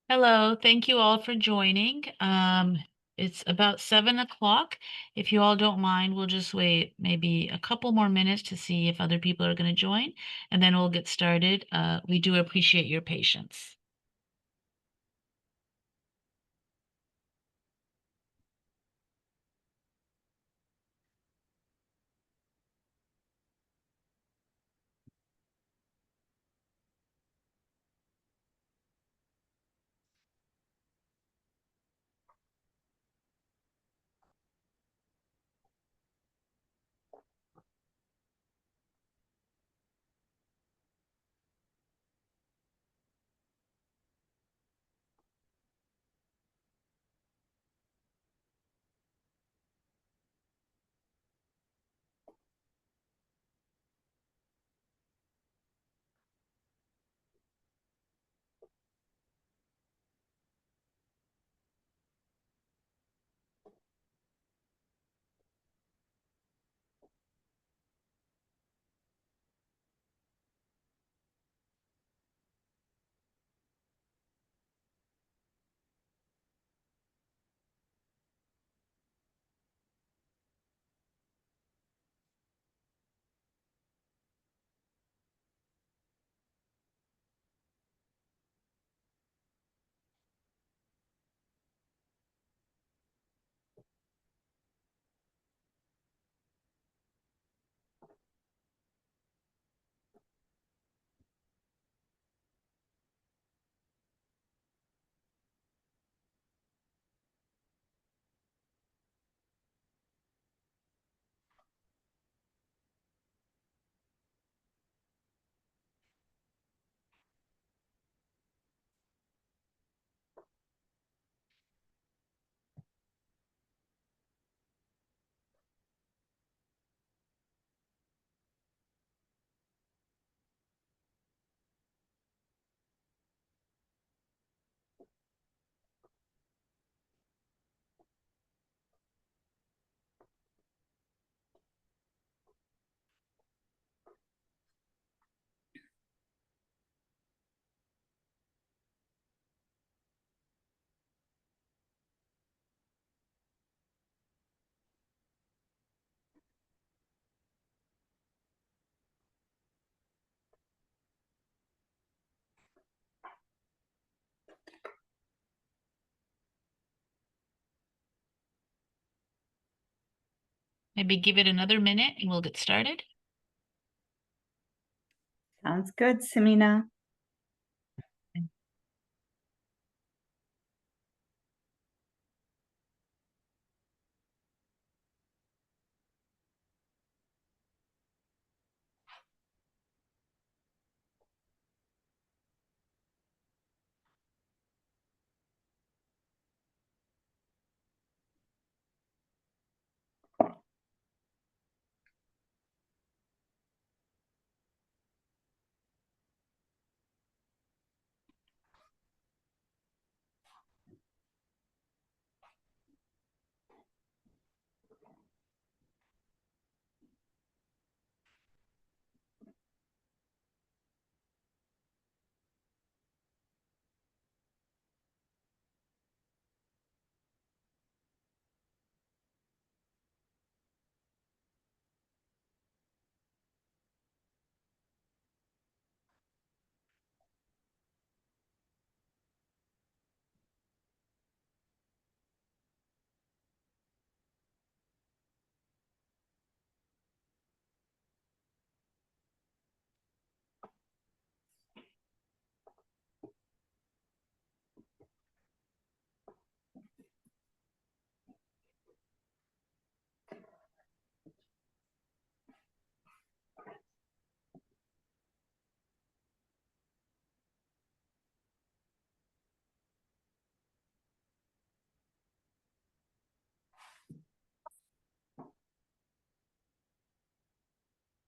Hello, thank you all for joining. It's about 7 o'clock. If you all don't mind, we'll just wait maybe a couple more minutes to see if other people are going to join, and then we'll get started. We do appreciate your patience. Maybe give it another minute and we'll get started. Sounds good, Samina.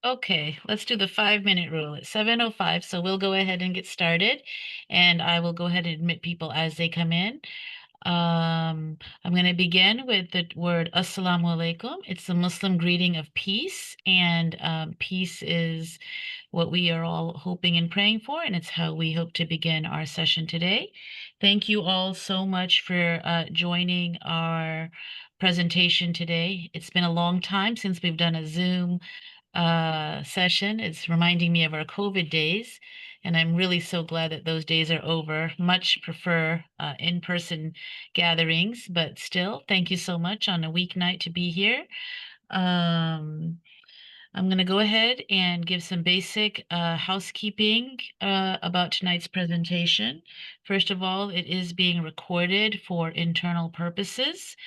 Okay, let's do the 5-minute rule. It's 7:05, so we'll go ahead and get started, and I will go ahead and admit people as they come in. I'm going to begin with the word Assalamu alaikum. It's the Muslim greeting of peace, and peace is what we are all hoping and praying for, and it's how we hope to begin our session today. Thank you all so much for joining our presentation today. It's been a long time since we've done a Zoom session. It's reminding me of our COVID days, and I'm really so glad that those days are over. Much prefer in-person gatherings, but still, thank you so much on a weeknight to be here. Um, I'm going to go ahead and give some basic housekeeping about tonight's presentation. First of all, it is being recorded for internal purposes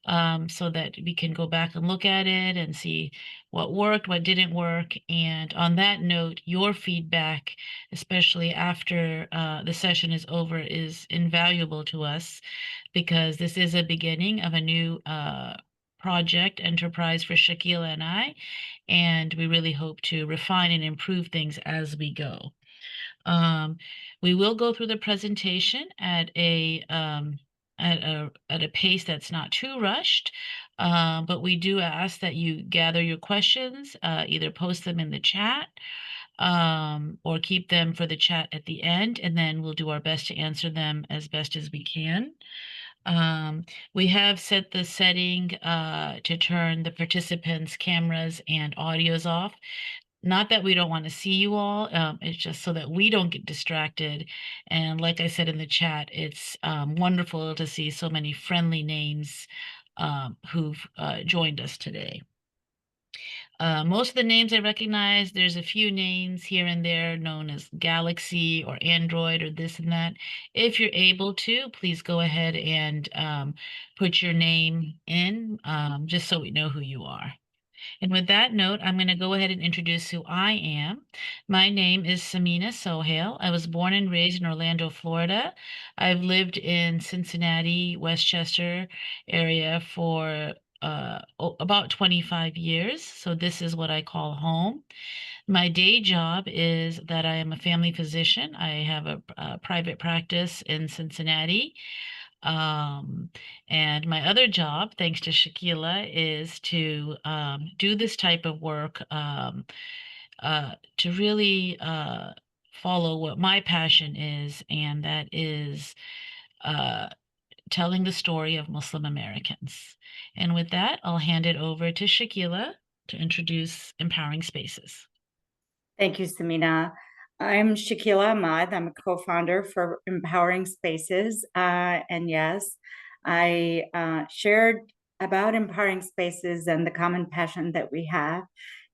so that we can go back and look at it and see what worked, what didn't work. And on that note, your feedback, especially after the session is over, is invaluable to us because this is a beginning of a new project enterprise for Shakila and I, and we really hope to refine and improve things as we go. Um, we will go through the presentation at a pace that's not too rushed, but we do ask that you gather your questions, either post them in the chat, or keep them for the chat at the end, and then we'll do our best to answer them as best as we can. Um, we have set the setting to turn the participants' cameras and audios off. Not that we don't want to see you all, it's just so that we don't get distracted. And like I said in the chat, it's wonderful to see so many friendly names who've joined us today. Most of the names I recognize, there's a few names here and there known as Galaxy or Android or this and that. If you're able to, please go ahead and put your name in just so we know who you are. And with that note, I'm going to go ahead and introduce who I am. My name is Samina Sohail. I was born and raised in Orlando, Florida. I've lived in Cincinnati, Westchester area for about 25 years. So this is what I call home. My day job is that I am a family physician. I have a private practice in Cincinnati. Um, and my other job, thanks to Shakila, is to do this type of work to really follow what my passion is, and that is uh, telling the story of Muslim Americans. And with that, I'll hand it over to Shakila to introduce Empowering Spaces. Thank you, Samina. I'm Shakila Ahmad. I'm a co-founder for Empowering Spaces. And yes, I shared about Empowering Spaces and the common passion that we have,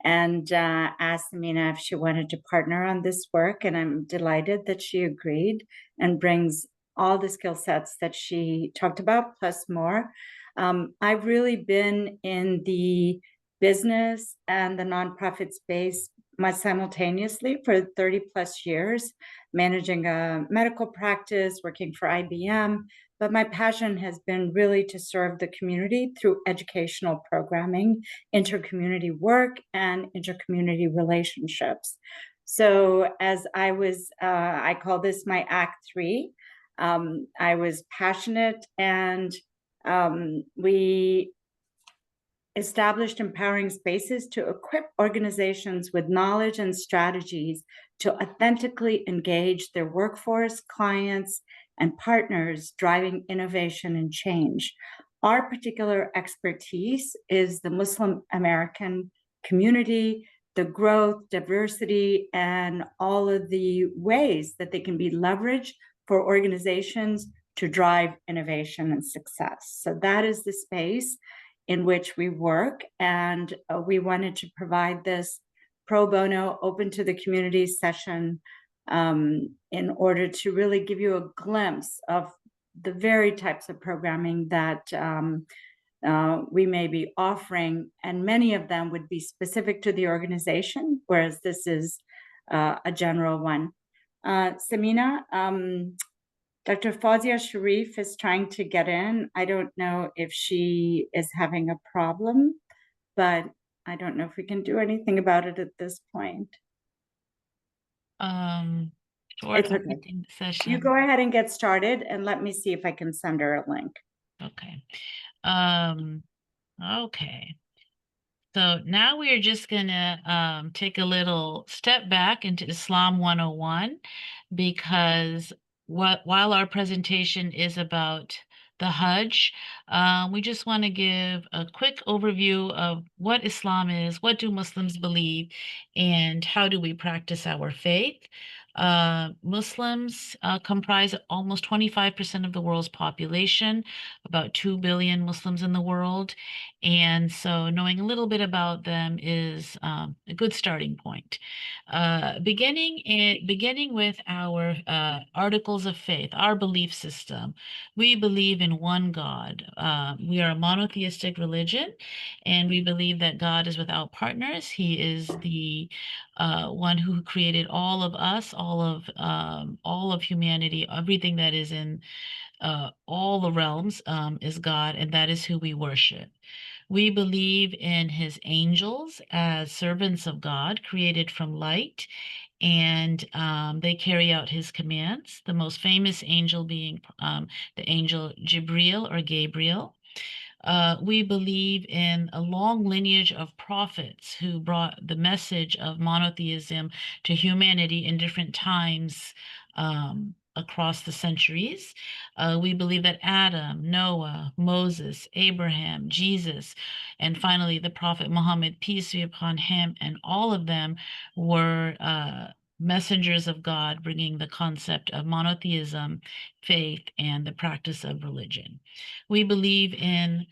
and asked Samina if she wanted to partner on this work. And I'm delighted that she agreed and brings all the skill sets that she talked about, plus more. I've really been in the business and the nonprofit space simultaneously for 30 plus years, managing a medical practice, working for IBM. But my passion has been really to serve the community through educational programming, intercommunity work, and intercommunity relationships. So as I call this my Act Three. I was passionate, and we established empowering spaces to equip organizations with knowledge and strategies to authentically engage their workforce, clients, and partners, driving innovation and change. Our particular expertise is the Muslim American community, the growth, diversity, and all of the ways that they can be leveraged for organizations to drive innovation and success. So that is the space in which we work, and we wanted to provide this pro bono, open to the community session in order to really give you a glimpse of the very types of programming that we may be offering, and many of them would be specific to the organization, whereas this is a general one. Samina, Dr. Fawzia Sharif is trying to get in. I don't know if she is having a problem, but I don't know if we can do anything about it at this point. Um, Short It's okay. updating You session. go ahead and get started and let me see if I can send her a link. Okay. Um, okay. So now we are just gonna take a little step back into Islam 101 because while our presentation is about the Hajj, we just want to give a quick overview of what Islam is, what do Muslims believe, and how do we practice our faith. Muslims comprise almost 25% of the world's population, about 2 billion Muslims in the world. And so knowing a little bit about them is a good starting point. Beginning with our articles of faith, our belief system, we believe in one God. We are a monotheistic religion, and we believe that God is without partners. He is the one who created all of us, all of humanity, everything that is in all the realms is God, and that is who we worship. We believe in his angels as servants of God, created from light, and they carry out his commands. The most famous angel being the angel Jibril or Gabriel. We believe in a long lineage of prophets who brought the message of monotheism to humanity in different times across the centuries. We believe that Adam, Noah, Moses, Abraham, Jesus, and finally the Prophet Muhammad, peace be upon him, and all of them were messengers of God, bringing the concept of monotheism, faith, and the practice of religion. We believe in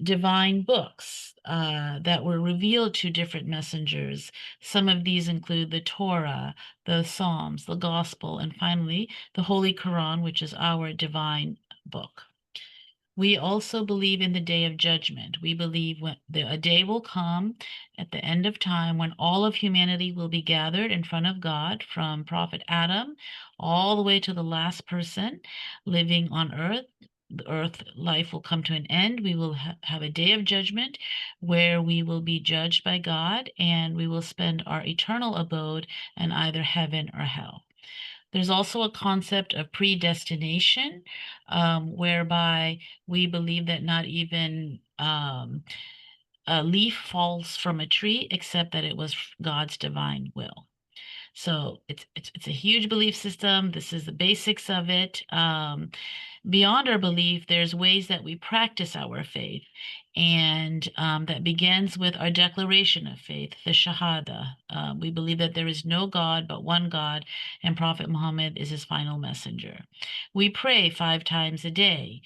divine books that were revealed to different messengers. Some of these include the Torah, the Psalms, the Gospel, and finally, the Holy Quran, which is our divine book. We also believe in the day of judgment. We believe a day will come at the end of time when all of humanity will be gathered in front of God, from Prophet Adam all the way to the last person living on earth. The earth life will come to an end. We will have a day of judgment where we will be judged by God, and we will spend our eternal abode in either heaven or hell. There's also a concept of predestination, whereby we believe that not even a leaf falls from a tree except that it was God's divine will. So it's a huge belief system. This is the basics of it. Beyond our belief, there's ways that we practice our faith, and that begins with our declaration of faith, the Shahada. We believe that there is no God but one God, and Prophet Muhammad is his final messenger. We pray 5 times a day.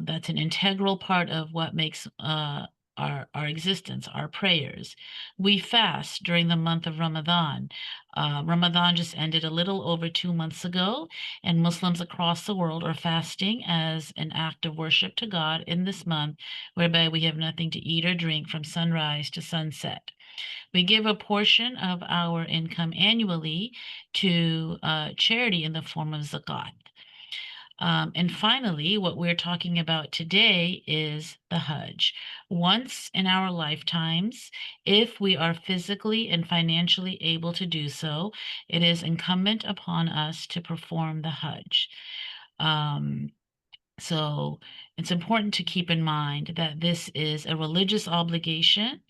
That's an integral part of what makes our existence, our prayers. We fast during the month of Ramadan. Ramadan just ended a little over 2 months ago, and Muslims across the world are fasting as an act of worship to God in this month, whereby we have nothing to eat or drink from sunrise to sunset. We give a portion of our income annually to charity in the form of zakat. And finally, what we're talking about today is the Hajj. Once in our lifetimes, if we are physically and financially able to do so, it is incumbent upon us to perform the Hajj. Um, so it's important to keep in mind that this is a religious obligation,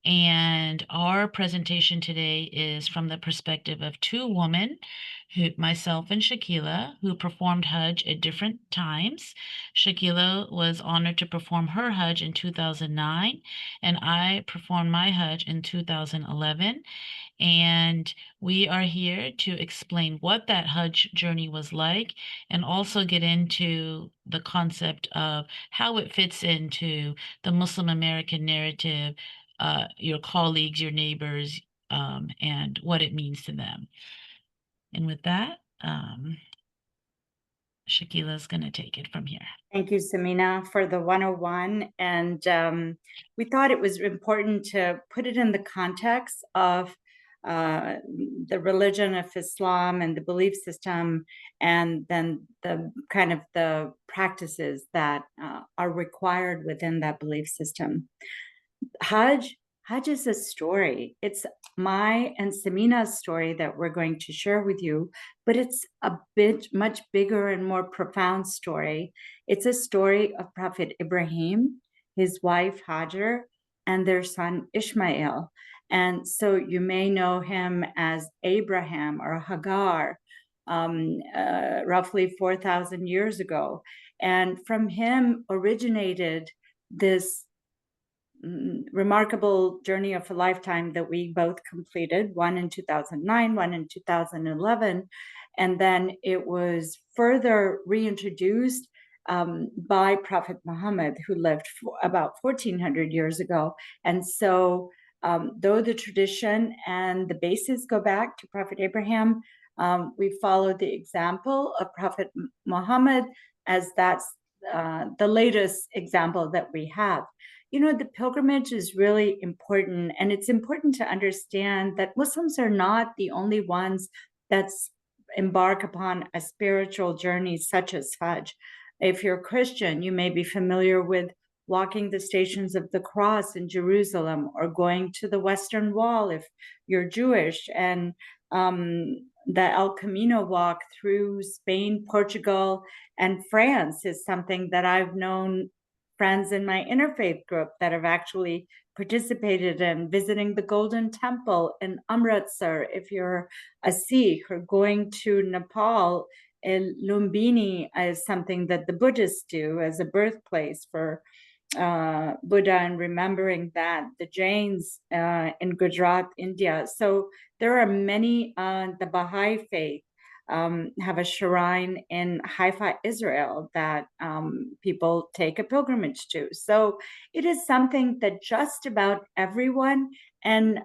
and our presentation today is from the perspective of two women, myself and Shakila, who performed Hajj at different times. Shakila was honored to perform her Hajj in 2009, and I performed my Hajj in 2011. And we are here to explain what that Hajj journey was like, and also get into the concept of how it fits into the Muslim American narrative, your colleagues, your neighbors, and what it means to them. And with that, Shakila's going to take it from here. Thank you, Samina, for the 101. And we thought it was important to put it in the context of the religion of Islam and the belief system, and then the kind of the practices that are required within that belief system. Hajj, Hajj is a story. It's my and Samina's story that we're going to share with you, but it's a bit much bigger and more profound story. It's a story of Prophet Ibrahim, his wife Hajar, and their son Ishmael. And so you may know him as Abraham or Hagar, roughly 4,000 years ago. And from him originated this remarkable journey of a lifetime that we both completed, one in 2009, one in 2011. And then it was further reintroduced by Prophet Muhammad, who lived about 1400 years ago. And so, though the tradition and the basis go back to Prophet Abraham, we follow the example of Prophet Muhammad, as that's the latest example that we have. You know, the pilgrimage is really important, and it's important to understand that Muslims are not the only ones that embark upon a spiritual journey such as Hajj. If you're Christian, you may be familiar with walking the Stations of the Cross in Jerusalem, or going to the Western Wall if you're Jewish, and the El Camino walk through Spain, Portugal, and France is something that I've known friends in my interfaith group that have actually participated in, visiting the Golden Temple in Amritsar if you're a Sikh, or going to Nepal. Lumbini is something that the Buddhists do as a birthplace for Buddha, and remembering that the Jains in Gujarat, India. So there are many. The Baha'i faith have a shrine in Haifa, Israel, that people take a pilgrimage to. So it is something that just about everyone, and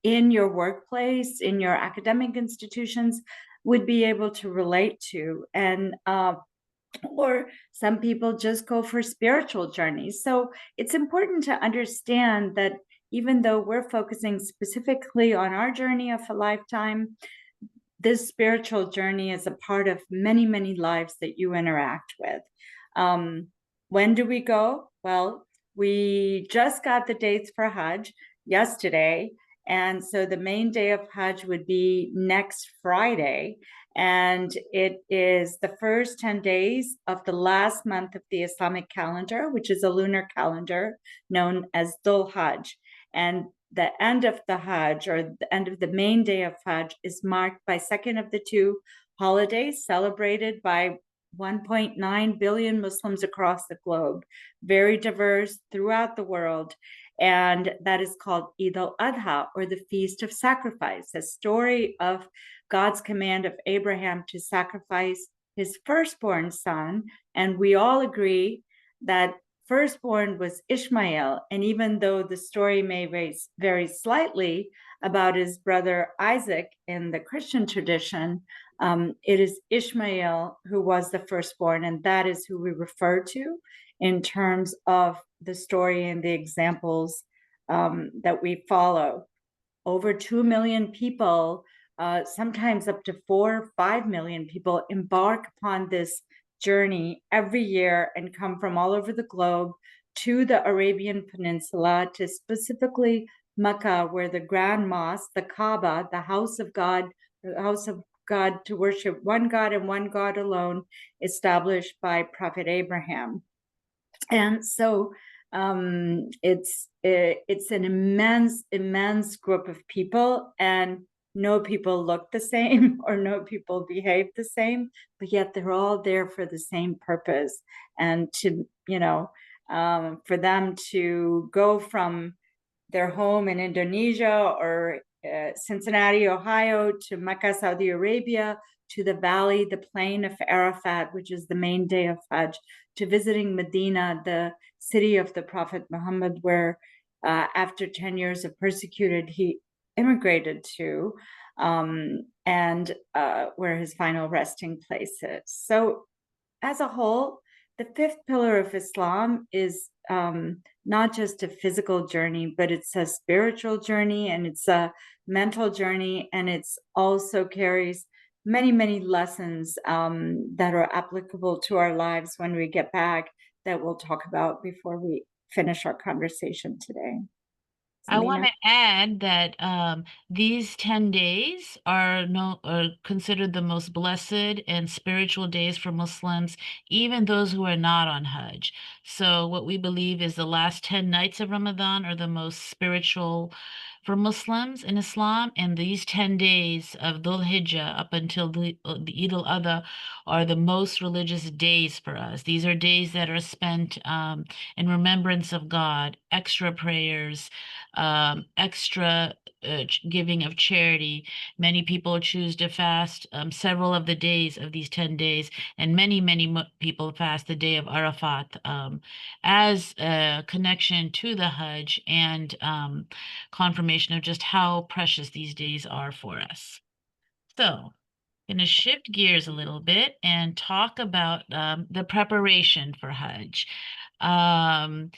in your workplace, in your academic institutions, would be able to relate to. And or some people just go for spiritual journeys. So it's important to understand that even though we're focusing specifically on our journey of a lifetime, this spiritual journey is a part of many, many lives that you interact with. Um, when do we go? Well, we just got the dates for Hajj yesterday. And so the main day of Hajj would be next Friday. And it is the first 10 days of the last month of the Islamic calendar, which is a lunar calendar known as Dhul Hajj. And the end of the Hajj, or the end of the main day of Hajj, is marked by second of the two holidays celebrated by 1.9 billion Muslims across the globe, very diverse throughout the world. And that is called Eid al-Adha, or the Feast of Sacrifice, a story of God's command of Abraham to sacrifice his firstborn son. And we all agree that firstborn was Ishmael. And even though the story may vary slightly about his brother Isaac in the Christian tradition, it is Ishmael who was the firstborn, and that is who we refer to in terms of the story and the examples that we follow. Over 2 million people, sometimes up to 4 or 5 million people, embark upon this journey every year and come from all over the globe to the Arabian Peninsula, to specifically Mecca, where the Grand Mosque, the Kaaba, the house of God to worship one God and one God alone, established by Prophet Abraham. And so it's an immense group of people, and no people look the same or no people behave the same, but yet they're all there for the same purpose. And to, for them to go from their home in Indonesia or Cincinnati, Ohio, to Mecca, Saudi Arabia, to the valley, the plain of Arafat, which is the main day of Hajj, to visiting Medina, the city of the Prophet Muhammad, where after 10 years of persecuted, he immigrated to, and where his final resting place is. So as a whole, the fifth pillar of Islam is not just a physical journey, but it's a spiritual journey, and it's a mental journey, and it's also carries many, many lessons that are applicable to our lives when we get back, that we'll talk about before we finish our conversation today. I want Samina. to add that these 10 days are considered the most blessed and spiritual days for Muslims, even those who are not on Hajj. So what we believe is the last 10 nights of Ramadan are the most spiritual for Muslims in Islam, and these 10 days of Dhul Hijjah up until the Eid al-Adha are the most religious days for us. These are days that are spent in remembrance of God, extra prayers, extra giving of charity. Many people choose to fast several of the days of these 10 days, and many people fast the day of Arafat as a connection to the Hajj and confirmation of just how precious these days are for us. So, going to shift gears a little bit and talk about the preparation for Hajj. Um,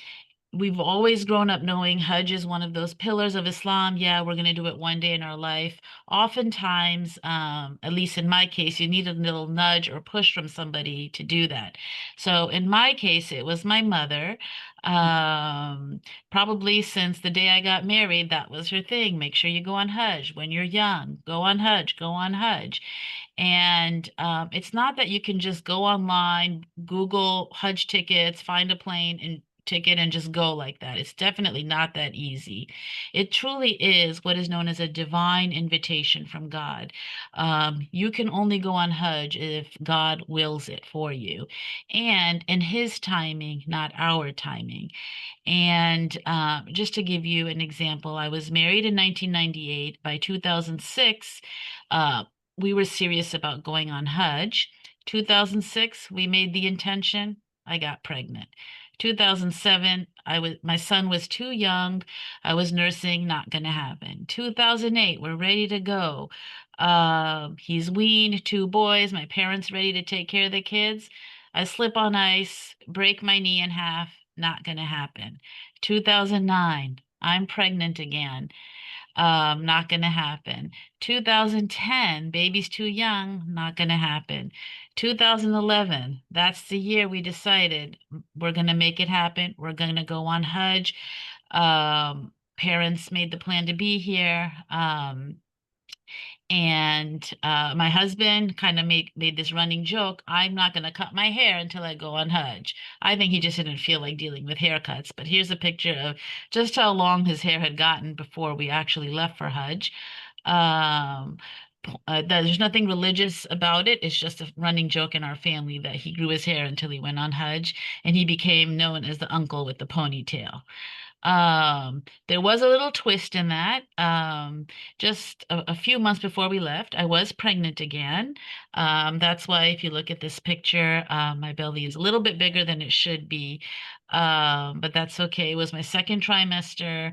we've always grown up knowing Hajj is one of those pillars of Islam. Yeah, we're going to do it one day in our life. Oftentimes, at least in my case, you need a little nudge or push from somebody to do that. So in my case, it was my mother. Um, Probably since the day I got married, that was her thing. Make sure you go on Hajj when you're young. Go on Hajj, go on Hajj. And it's not that you can just go online, Google Hajj tickets, find a plane and ticket and just go like that. It's definitely not that easy. It truly is what is known as a divine invitation from God. You can only go on Hajj if God wills it for you, and in His timing, not our timing. And just to give you an example, I was married in 1998. By 2006, uh, we were serious about going on Hajj. 2006, we made the intention. I got pregnant. 2007, my son was too young. I was nursing, not going to happen. 2008, we're ready to go. He's weaned, two boys. My parents ready to take care of the kids. I slip on ice, break my knee in half. Not going to happen. 2009, I'm pregnant again. Not going to happen. 2010, baby's too young. Not going to happen. 2011, that's the year we decided we're going to make it happen. We're going to go on Hajj. Parents made the plan to be here. And my husband kind of made this running joke. I'm not going to cut my hair until I go on Hajj. I think he just didn't feel like dealing with haircuts. But here's a picture of just how long his hair had gotten before we actually left for Hajj. Um, there's nothing religious about it. It's just a running joke in our family that he grew his hair until he went on Hajj, and he became known as the uncle with the ponytail. There was a little twist in that. Just a few months before we left, I was pregnant again. That's why if you look at this picture, my belly is a little bit bigger than it should be. But that's okay. It was my second trimester,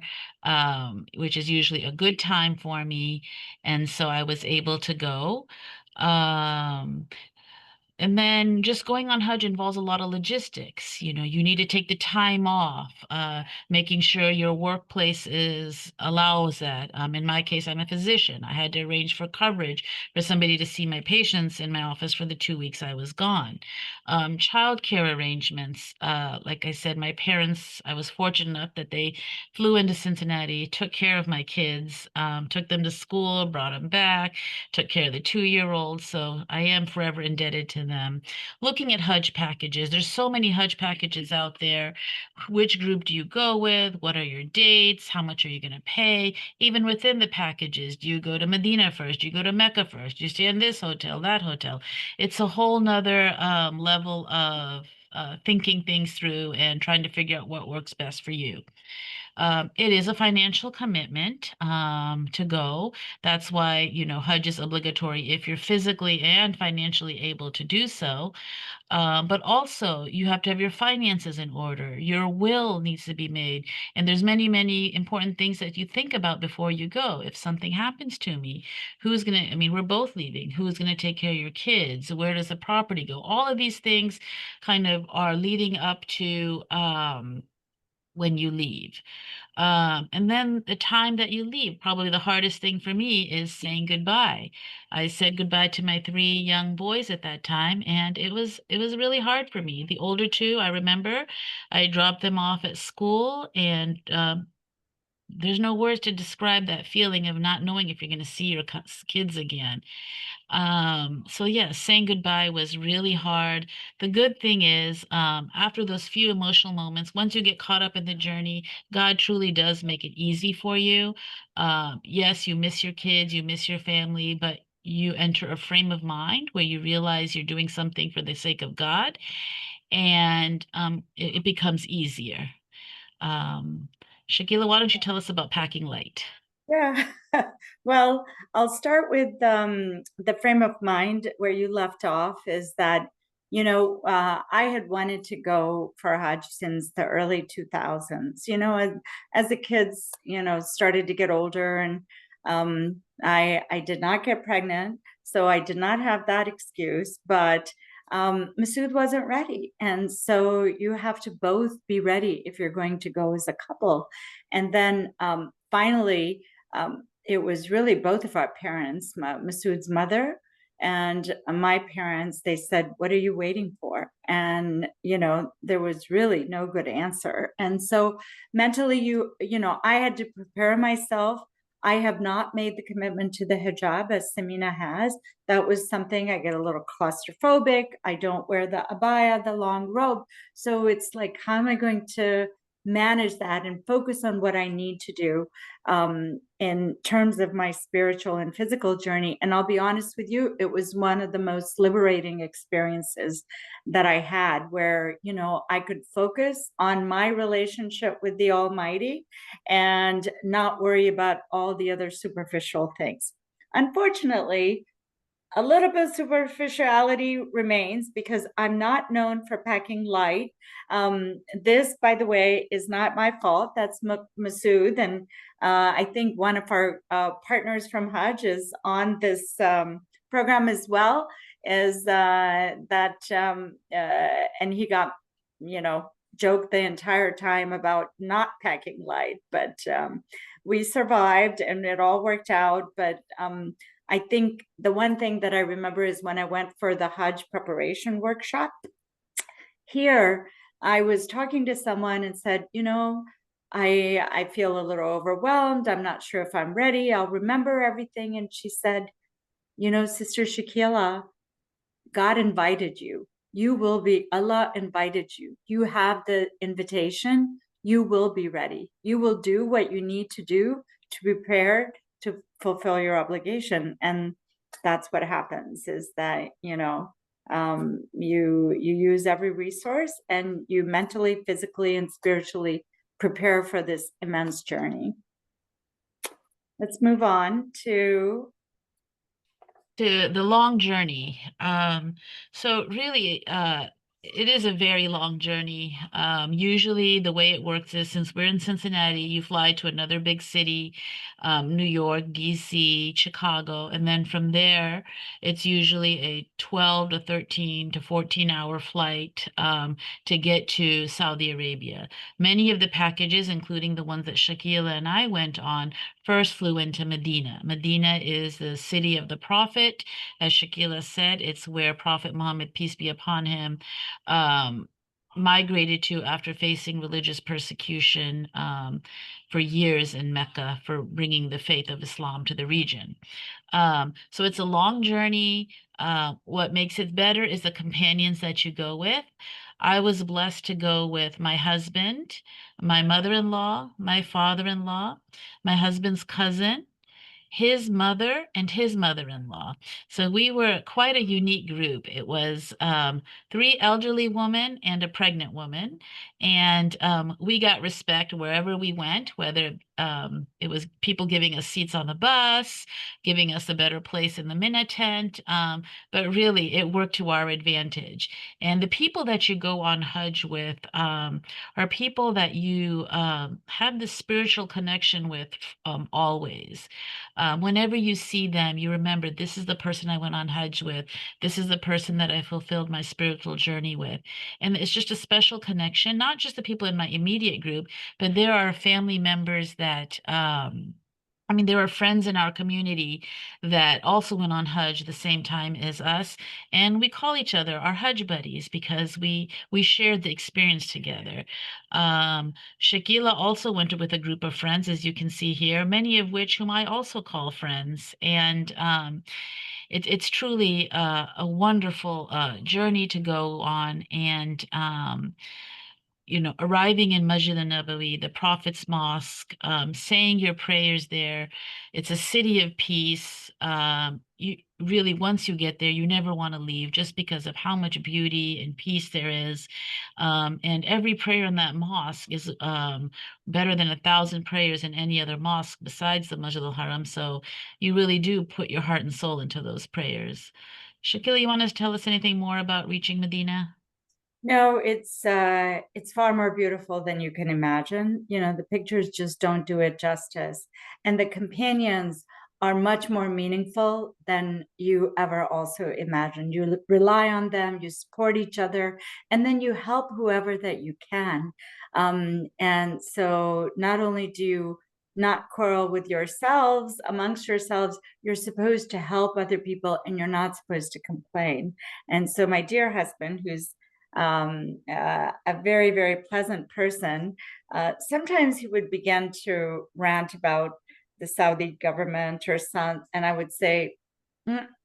which is usually a good time for me. And so I was able to go. Um, and then just going on Hajj involves a lot of logistics. You know, you need to take the time off, making sure your workplace allows that. In my case, I'm a physician. I had to arrange for coverage for somebody to see my patients in my office for the 2 weeks I was gone. Childcare arrangements. Like I said, my parents, I was fortunate enough that they flew into Cincinnati, took care of my kids, took them to school, brought them back, took care of the 2-year-old. So I am forever indebted to them. Looking at Hajj packages, there's so many Hajj packages out there. Which group do you go with? What are your dates? How much are you going to pay? Even within the packages, do you go to Medina first? Do you go to Mecca first? Do you stay in this hotel, that hotel? It's a whole nother level of thinking things through and trying to figure out what works best for you. It is a financial commitment to go. That's why, Hajj is obligatory if you're physically and financially able to do so. But also, you have to have your finances in order. Your will needs to be made. And there's many important things that you think about before you go. If something happens to me, I mean, we're both leaving. Who's going to take care of your kids? Where does the property go? All of these things kind of are leading up to when you leave. And then the time that you leave, probably the hardest thing for me is saying goodbye. I said goodbye to my 3 young boys at that time, and it was really hard for me. The older two, I remember, I dropped them off at school, and there's no words to describe that feeling of not knowing if you're going to see your kids again. So yeah, saying goodbye was really hard. The good thing is, after those few emotional moments, once you get caught up in the journey, God truly does make it easy for you. Yes, you miss your kids, you miss your family, but you enter a frame of mind where you realize you're doing something for the sake of God, and it becomes easier. Um, Shakila, why don't you tell us about packing light? Yeah. Well, I'll start with the frame of mind where you left off is that, I had wanted to go for Hajj since the early 2000s, as the kids, started to get older and I did not get pregnant, so I did not have that excuse, but Masood wasn't ready. And so you have to both be ready if you're going to go as a couple. And then finally, it was really both of our parents, Masood's mother and my parents. They said, "What are you waiting for?" And there was really no good answer. And so mentally, I had to prepare myself. I have not made the commitment to the hijab as Samina has. That was something I get a little claustrophobic. I don't wear the abaya, the long robe. So it's like, how am I going to manage that and focus on what I need to do in terms of my spiritual and physical journey? And I'll be honest with you, it was one of the most liberating experiences that I had where, I could focus on my relationship with the Almighty and not worry about all the other superficial things. Unfortunately, a little bit of superficiality remains because I'm not known for packing light. This, by the way, is not my fault. That's Masood. And I think one of our partners from Hajj is on this program as well. Is and he got, joked the entire time about not packing light, but we survived and it all worked out. But I think the one thing that I remember is when I went for the Hajj preparation workshop here, I was talking to someone and said, I feel a little overwhelmed. I'm not sure if I'm ready. I'll remember everything. And she said, Sister Shakila, God invited you. You will be, Allah invited you. You have the invitation. You will be ready. You will do what you need to do to prepare to fulfill your obligation. And that's what happens is that, you use every resource and you mentally, physically, and spiritually prepare for this immense journey. Let's move on to To the long journey. So really, it is a very long journey. Usually the way it works is since we're in Cincinnati, you fly to another big city, New York, DC, Chicago, and then from there, it's usually a 12 to 13 to 14-hour flight to get to Saudi Arabia. Many of the packages, including the ones that Shakila and I went on, first flew into Medina. Medina is the city of the Prophet. As Shakila said, it's where Prophet Muhammad, peace be upon him, um, migrated to after facing religious persecution for years in Mecca for bringing the faith of Islam to the region. So it's a long journey. What makes it better is the companions that you go with. I was blessed to go with my husband, my mother-in-law, my father-in-law, my husband's cousin, his mother, and his mother-in-law. So we were quite a unique group. It was three elderly women and a pregnant woman, and we got respect wherever we went, whether it was people giving us seats on the bus, giving us a better place in the Minna tent, but really it worked to our advantage. And the people that you go on Hajj with are people that you have the spiritual connection with always. Whenever you see them, you remember this is the person I went on Hajj with. This is the person that I fulfilled my spiritual journey with. And it's just a special connection, not just the people in my immediate group, but there are family members that I mean, there were friends in our community that also went on Hajj the same time as us, and we call each other our Hajj buddies because we shared the experience together. Shakila also went with a group of friends, as you can see here, many of which whom I also call friends, and it's truly a wonderful journey to go on, and arriving in Masjid al-Nabawi, the Prophet's Mosque, saying your prayers there. It's a city of peace. You really, once you get there, you never want to leave just because of how much beauty and peace there is. And every prayer in that mosque is better than 1,000 prayers in any other mosque besides the Masjid al-Haram. So you really do put your heart and soul into those prayers. Shakila, you want to tell us anything more about reaching Medina? No, it's far more beautiful than you can imagine. You know, the pictures just don't do it justice. And the companions are much more meaningful than you ever also imagined. You rely on them, you support each other, and then you help whoever that you can. And so not only do you not quarrel with yourselves amongst yourselves, you're supposed to help other people and you're not supposed to complain. And so my dear husband, who's a very, very pleasant person. Sometimes he would begin to rant about the Saudi government or some, and I would say,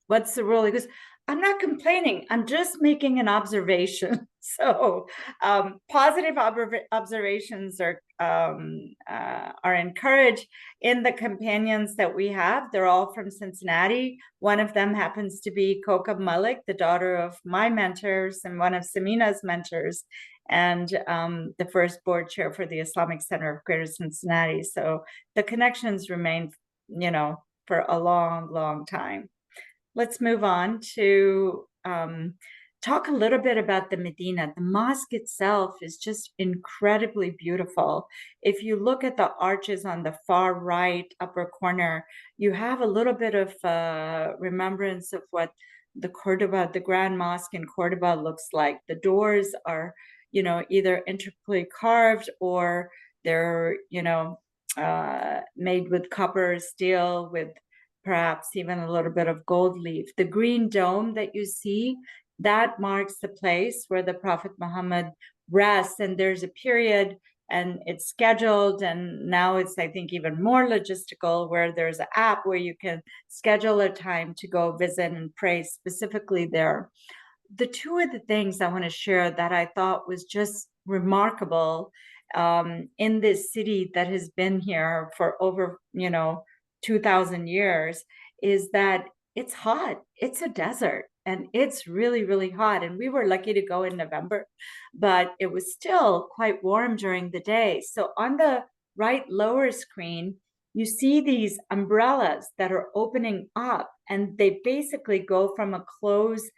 what's the rule? He goes, I'm not complaining. I'm just making an observation. So positive observations are encouraged in the companions that we have. They're all from Cincinnati. One of them happens to be Kokab Malik, the daughter of my mentors and one of Samina's mentors, and the first board chair for the Islamic Center of Greater Cincinnati. So the connections remain, for a long, long time. Let's move on to talk a little bit about the Medina. The mosque itself is just incredibly beautiful. If you look at the arches on the far right upper corner, you have a little bit of remembrance of what the Grand Mosque in Cordoba looks like. The doors are, either intricately carved or they're, made with copper, steel, with perhaps even a little bit of gold leaf. The green dome that you see, that marks the place where the Prophet Muhammad rests. And there's a period and it's scheduled. And now it's, I think, even more logistical where there's an app where you can schedule a time to go visit and pray specifically there. The two of the things I want to share that I thought was just remarkable in this city that has been here for over, 2,000 years is that it's hot. It's a desert and it's really, really hot. And we were lucky to go in November, but it was still quite warm during the day. So on the right lower screen, you see these umbrellas that are opening up and they basically go from a closed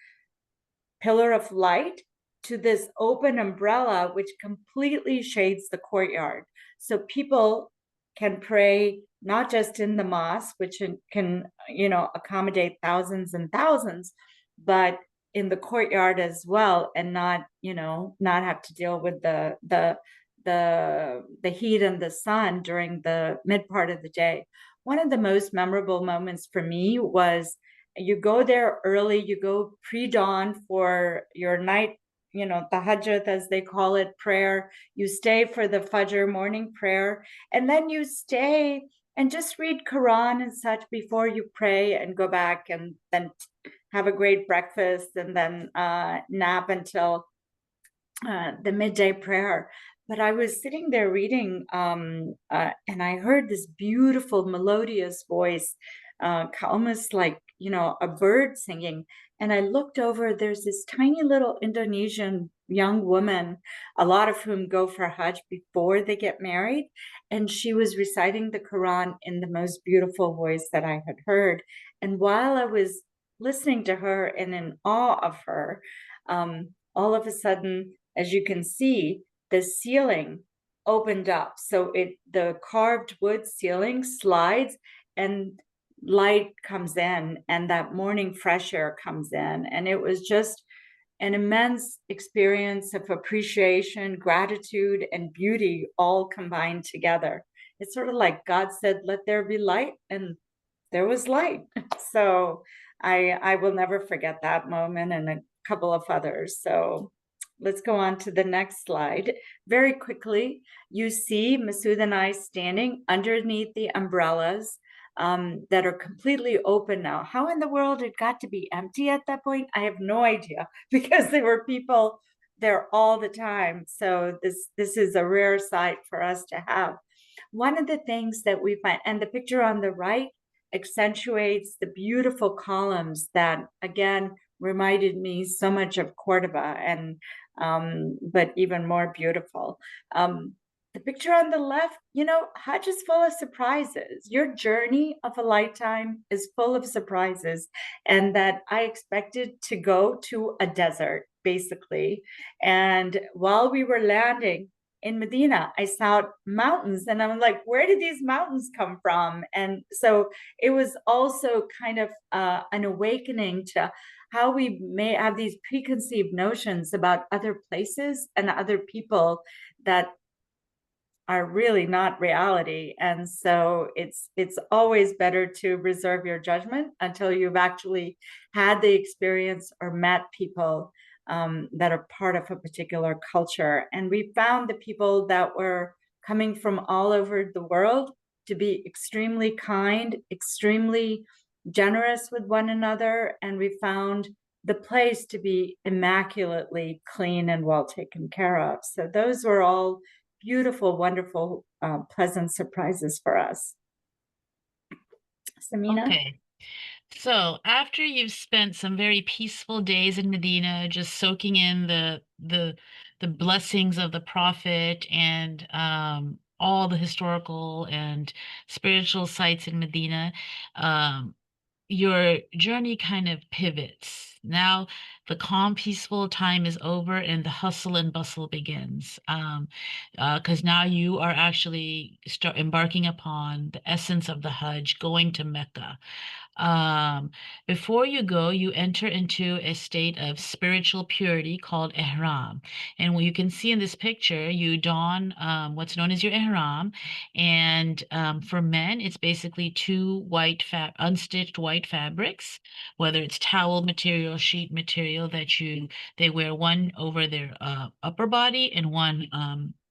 pillar of light to this open umbrella, which completely shades the courtyard. So people can pray not just in the mosque, which can, accommodate thousands and thousands, but in the courtyard as well, and not have to deal with the heat and the sun during the mid part of the day. One of the most memorable moments for me was you go there early, you go pre-dawn for your night, tahajjud as they call it, prayer. You stay for the Fajr morning prayer, and then you stay and just read Quran and such before you pray and go back and then have a great breakfast and then nap until the midday prayer. But I was sitting there reading, and I heard this beautiful melodious voice, almost like a bird singing. And I looked over. There's this tiny little Indonesian young woman, a lot of whom go for Hajj before they get married, and she was reciting the Quran in the most beautiful voice that I had heard. And while I was listening to her and in awe of her, all of a sudden, as you can see, the ceiling opened up. So the carved wood ceiling slides and light comes in and that morning fresh air comes in. And it was just an immense experience of appreciation, gratitude, and beauty all combined together. it's sort of like God said, "Let there be light," and there was light. So I will never forget that moment and a couple of others. So let's go on to the next slide. Very quickly, you see Masood and I standing underneath the umbrellas that are completely open now. How in the world it got to be empty at that point, I have no idea, because there were people there all the time. So this is a rare sight for us to have. One of the things that we find, and the picture on the right accentuates the beautiful columns that again reminded me so much of Cordoba, and but even more beautiful. The picture on the left, Hajj is full of surprises. Your journey of a lifetime is full of surprises, and that I expected to go to a desert, basically. And while we were landing in Medina, I saw mountains, and I'm like, where did these mountains come from? And so it was also kind of an awakening to how we may have these preconceived notions about other places and other people that are really not reality. And so it's always better to reserve your judgment until you've actually had the experience or met people that are part of a particular culture. And we found the people that were coming from all over the world to be extremely kind, extremely generous with one another. And we found the place to be immaculately clean and well taken care of. So those were all beautiful, wonderful, pleasant surprises for us. Samina? Okay. So after you've spent some very peaceful days in Medina, just soaking in the blessings of the Prophet and all the historical and spiritual sites in Medina, um, your journey kind of pivots. Now the calm, peaceful time is over and the hustle and bustle begins. Because now you are actually start embarking upon the essence of the Hajj, going to Mecca. Um, Before you go, you enter into a state of spiritual purity called ihram. And what you can see in this picture, you don what's known as your ihram. And for men, it's basically two unstitched white fabrics, whether it's towel material, sheet material they wear one over their upper body and one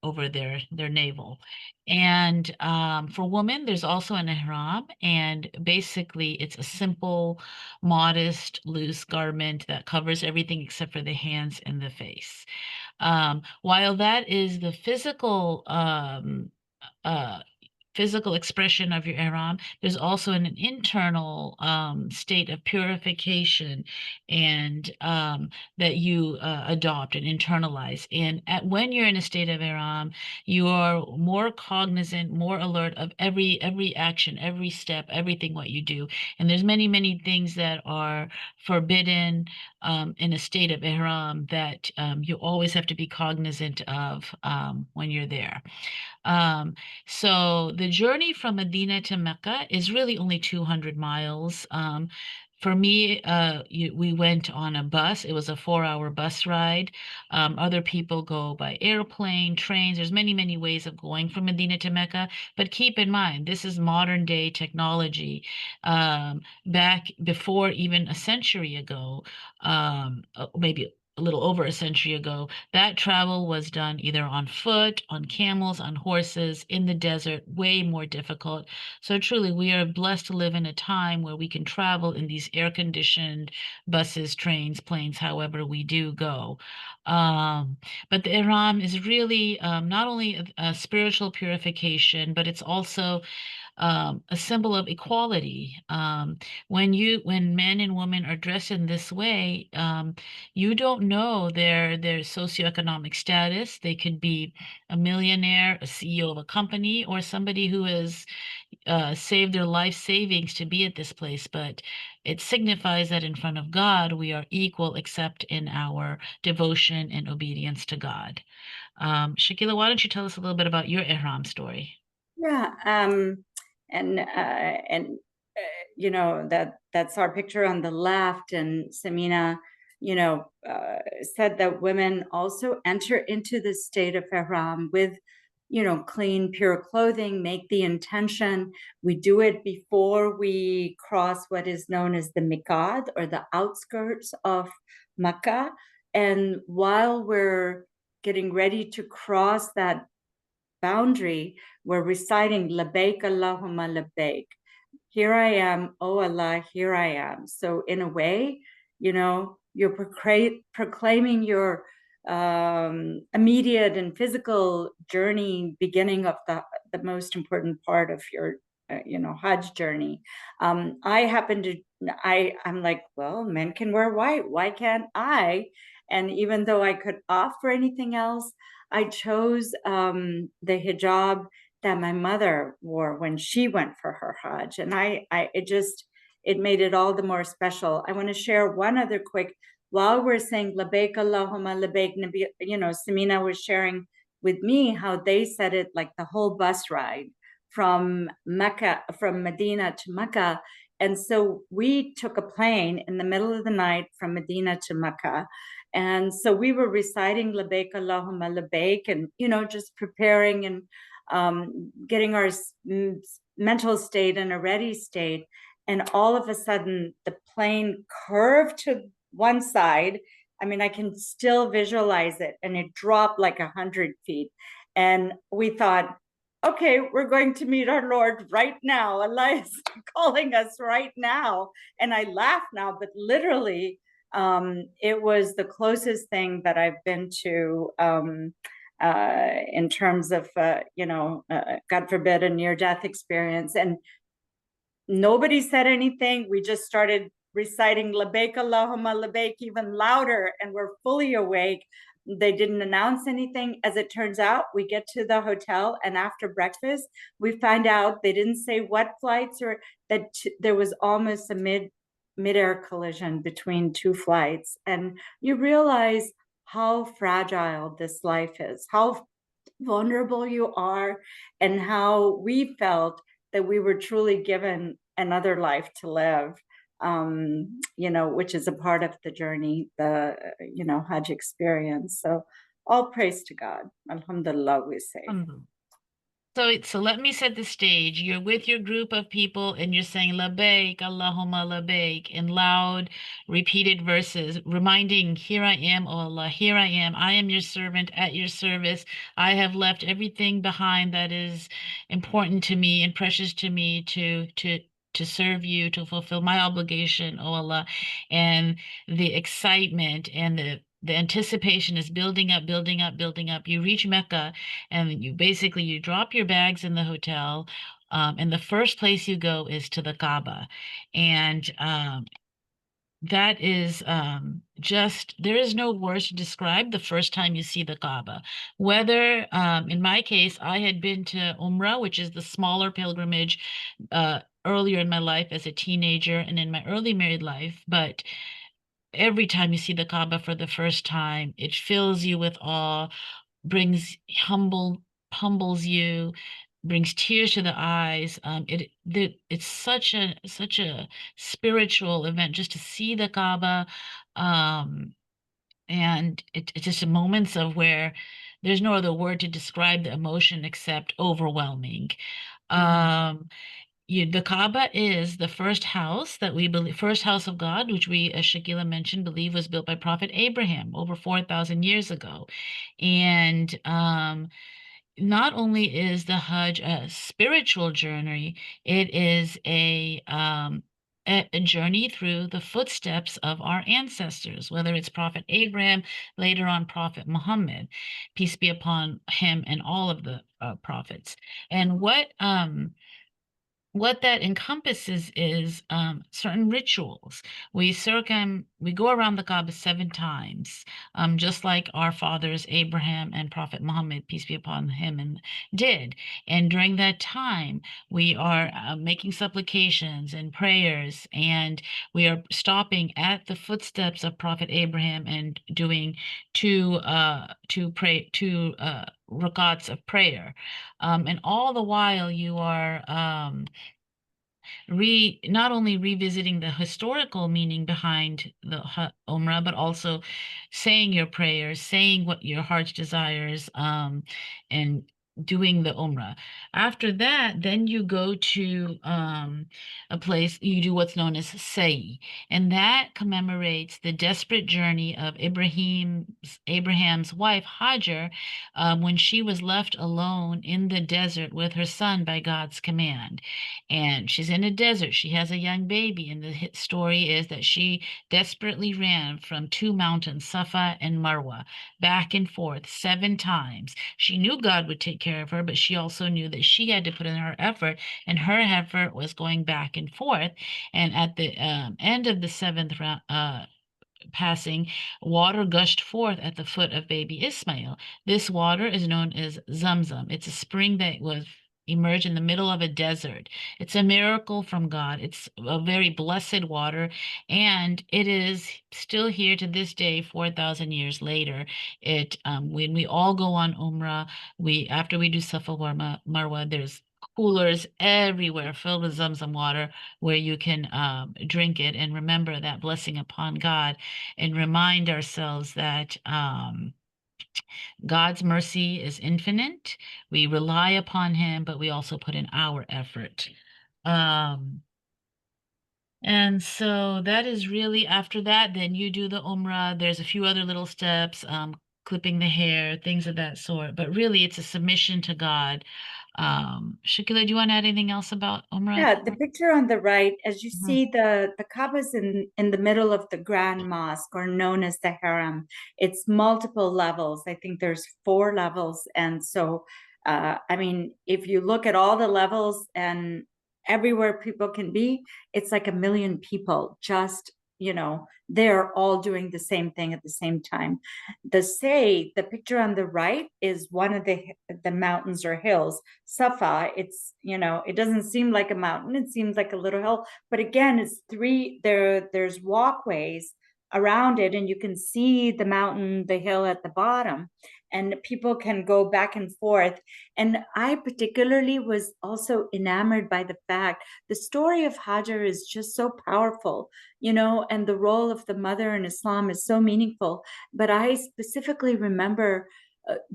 over their navel. And for women, there's also an ihram, and basically it's a simple, modest, loose garment that covers everything except for the hands and the face. While that is the uh, physical expression of your ihram, there's also an internal state of purification and that you adopt and internalize. And when you're in a state of ihram, you are more cognizant, more alert of every action, every step, everything what you do. And there's many things that are forbidden in a state of ihram that you always have to be cognizant of when you're there. Um, so the journey from Medina to Mecca is really only 200 miles. For me, we went on a bus. It was a 4-hour bus ride. Other people go by airplane, trains. There's many ways of going from Medina to Mecca. But keep in mind, this is modern day technology. Back before even a century ago, maybe a little over a century ago, that travel was done either on foot, on camels, on horses, in the desert, way more difficult. So truly, we are blessed to live in a time where we can travel in these air-conditioned buses, trains, planes, however we do go. Um, but the Ihram is really not only a spiritual purification, but it's also a symbol of equality. When men and women are dressed in this way, you don't know their socioeconomic status. They could be a millionaire, a CEO of a company, or somebody who has saved their life savings to be at this place. But it signifies that in front of God, we are equal except in our devotion and obedience to God. Shakila, why don't you tell us a little bit about your Ihram story? Yeah, and that's our picture on the left. And Samina, said that women also enter into the state of ihram with clean, pure clothing, make the intention. We do it before we cross what is known as the Miqat, or the outskirts of Mecca. And while we're getting ready to cross that boundary, we're reciting Labbaik Allahumma Labbaik. Here I am, oh Allah, here I am. So in a way, you're proclaiming your immediate and physical journey, beginning of the most important part of your Hajj journey. I happen to I'm like, well, men can wear white, why can't I? And even though I could opt for anything else, I chose the hijab that my mother wore when she went for her Hajj, and it made it all the more special. I want to share one other quick. While we're saying Labbaik Allahumma Labbaik, Samina was sharing with me how they said it like the whole bus ride from Medina to Mecca. And so we took a plane in the middle of the night from Medina to Mecca. And so we were reciting Labbaik Allahumma Labbaik, and just preparing and getting our mental state in a ready state. And all of a sudden, the plane curved to one side. I mean, I can still visualize it, and it dropped like 100 feet. And we thought, okay, we're going to meet our Lord right now. Allah is calling us right now. And I laugh now, but literally, it was the closest thing that I've been to in terms of, God forbid, a near-death experience. And nobody said anything. We just started reciting Labbaik Allahumma Labbaik even louder, and we're fully awake. They didn't announce anything. As it turns out, we get to the hotel, and after breakfast, we find out they didn't say what flights, or that there was almost a mid-air collision between two flights. And you realize how fragile this life is, how vulnerable you are, and how we felt that we were truly given another life to live, which is a part of the journey, the, Hajj experience. So all praise to God. Alhamdulillah, we say. So let me set the stage. You're with your group of people and you're saying Labbaik, Allahumma Labbaik in loud, repeated verses, reminding, Here I am, O Allah, here I am your servant at your service. I have left everything behind that is important to me and precious to me to serve you, to fulfill my obligation, O Allah. And the excitement and the anticipation is building up, building up, building up. You reach Mecca, and you drop your bags in the hotel, and the first place you go is to the Kaaba. And that is just, there is no words to describe the first time you see the Kaaba. Whether, in my case, I had been to Umrah, which is the smaller pilgrimage, earlier in my life as a teenager and in my early married life, but every time you see the Kaaba for the first time, it fills you with awe, brings humbles you, brings tears to the eyes. It's such a spiritual event just to see the Kaaba, and it's just moments of where there's no other word to describe the emotion except overwhelming. Um, the Kaaba is the first house that we believe, first house of God, which we, as Shakila mentioned, believe was built by Prophet Abraham over 4,000 years ago. And not only is the Hajj a spiritual journey, it is a journey through the footsteps of our ancestors, whether it's Prophet Abraham, later on Prophet Muhammad, peace be upon him and all of the prophets. And what that encompasses is certain rituals. We go around the Kaaba 7 times, just like our fathers Abraham and Prophet Muhammad, peace be upon him, and did. And during that time, we are making supplications and prayers, and we are stopping at the footsteps of Prophet Abraham and doing two rakats of prayer, and all the while you are re not only revisiting the historical meaning behind the Umrah, but also saying your prayers, saying what your heart's desires, and doing the Umrah. After that, then you go to a place, you do what's known as Sa'i, and that commemorates the desperate journey of Abraham's wife Hajar when she was left alone in the desert with her son by God's command. And she's in a desert. She has a young baby, and the story is that she desperately ran from two mountains, Safa and Marwa, back and forth 7 times. She knew God would take care of her, but she also knew that she had to put in her effort, and her effort was going back and forth. And at the end of the seventh round, passing, water gushed forth at the foot of baby Ismail. This water is known as Zamzam. It's a spring that was emerged in the middle of a desert. It's a miracle from God. It's a very blessed water, and it is still here to this day, 4,000 years later. It when we all go on Umrah, we after we do Safa Marwa, there's coolers everywhere filled with Zamzam water where you can drink it and remember that blessing upon God and remind ourselves that God's mercy is infinite. We rely upon Him, but we also put in our effort. Um, and so that is really after that, then you do the Umrah. There's a few other little steps, clipping the hair, things of that sort. But really, it's a submission to God. Shakila, do you want to add anything else about Umrah? Yeah, the picture on the right, as you Mhm. see, the Kaaba is in the middle of the Grand Mosque, or known as the Haram. It's multiple levels. I think there's 4 levels, and so I mean, if you look at all the levels and everywhere people can be, it's like a million people just, they're all doing the same thing at the same time. The picture on the right is one of the mountains or hills. Safa, it doesn't seem like a mountain, it seems like a little hill, but again, it's there's walkways around it, and you can see the mountain, the hill at the bottom, and people can go back and forth. And I particularly was also enamored by the fact the story of Hajar is just so powerful, and the role of the mother in Islam is so meaningful. But I specifically remember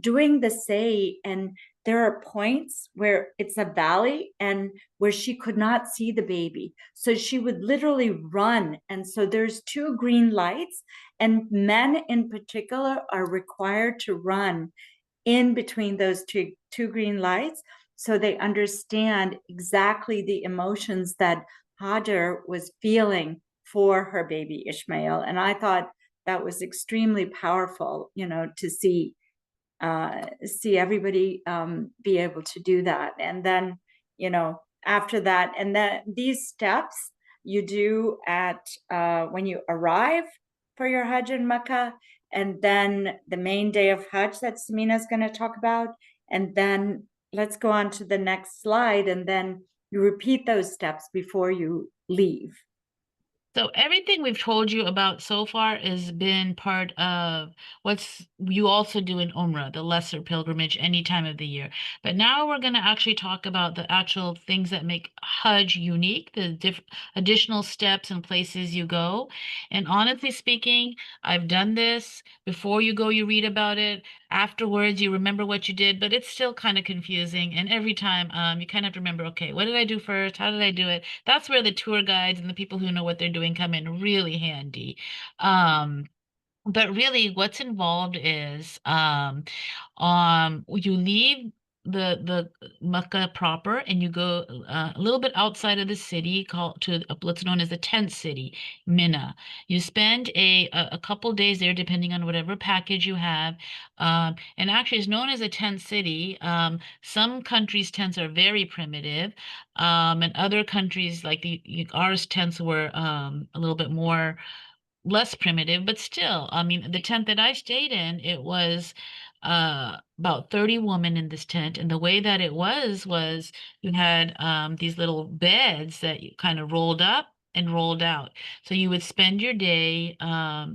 doing the say, and there are points where it's a valley and where she could not see the baby. So she would literally run. And so there's 2 green lights, and men in particular are required to run in between those two green lights, so they understand exactly the emotions that Hajar was feeling for her baby Ishmael. And I thought that was extremely powerful, to see everybody be able to do that. And then, after that, and then these steps you do at when you arrive for your Hajj in Mecca, and then the main day of Hajj that Samina is going to talk about. And then let's go on to the next slide, and then you repeat those steps before you leave. So everything we've told you about so far has been part of what's you also do in Umrah, the lesser pilgrimage, any time of the year. But now we're going to actually talk about the actual things that make Hajj unique, the additional steps and places you go. And honestly speaking, I've done this. Before you go, you read about it. Afterwards, you remember what you did, but it's still kind of confusing. And every time, you kind of have to remember, okay, what did I do first? How did I do it? That's where the tour guides and the people who know what they're doing come in really handy. Um, but really, what's involved is you leave the Mecca proper and you go a little bit outside of the city called to what's known as the tent city, Mina. You spend a couple days there, depending on whatever package you have. And actually, it's known as a tent city. Some countries' tents are very primitive, and other countries like ours tents were a little bit more less primitive, but still, I mean, the tent that I stayed in, it was about 30 women in this tent. And the way that it was you had these little beds that you kind of rolled up and rolled out. So you would spend your day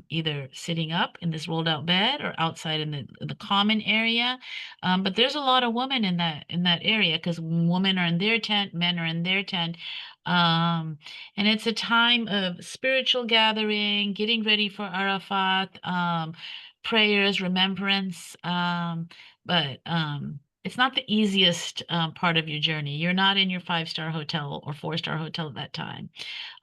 either sitting up in this rolled out bed or outside in the common area. But there's a lot of women in that area because women are in their tent, men are in their tent. Um, and it's a time of spiritual gathering, getting ready for Arafat, prayers, remembrance. But it's not the easiest part of your journey. You're not in your five-star hotel or four-star hotel at that time.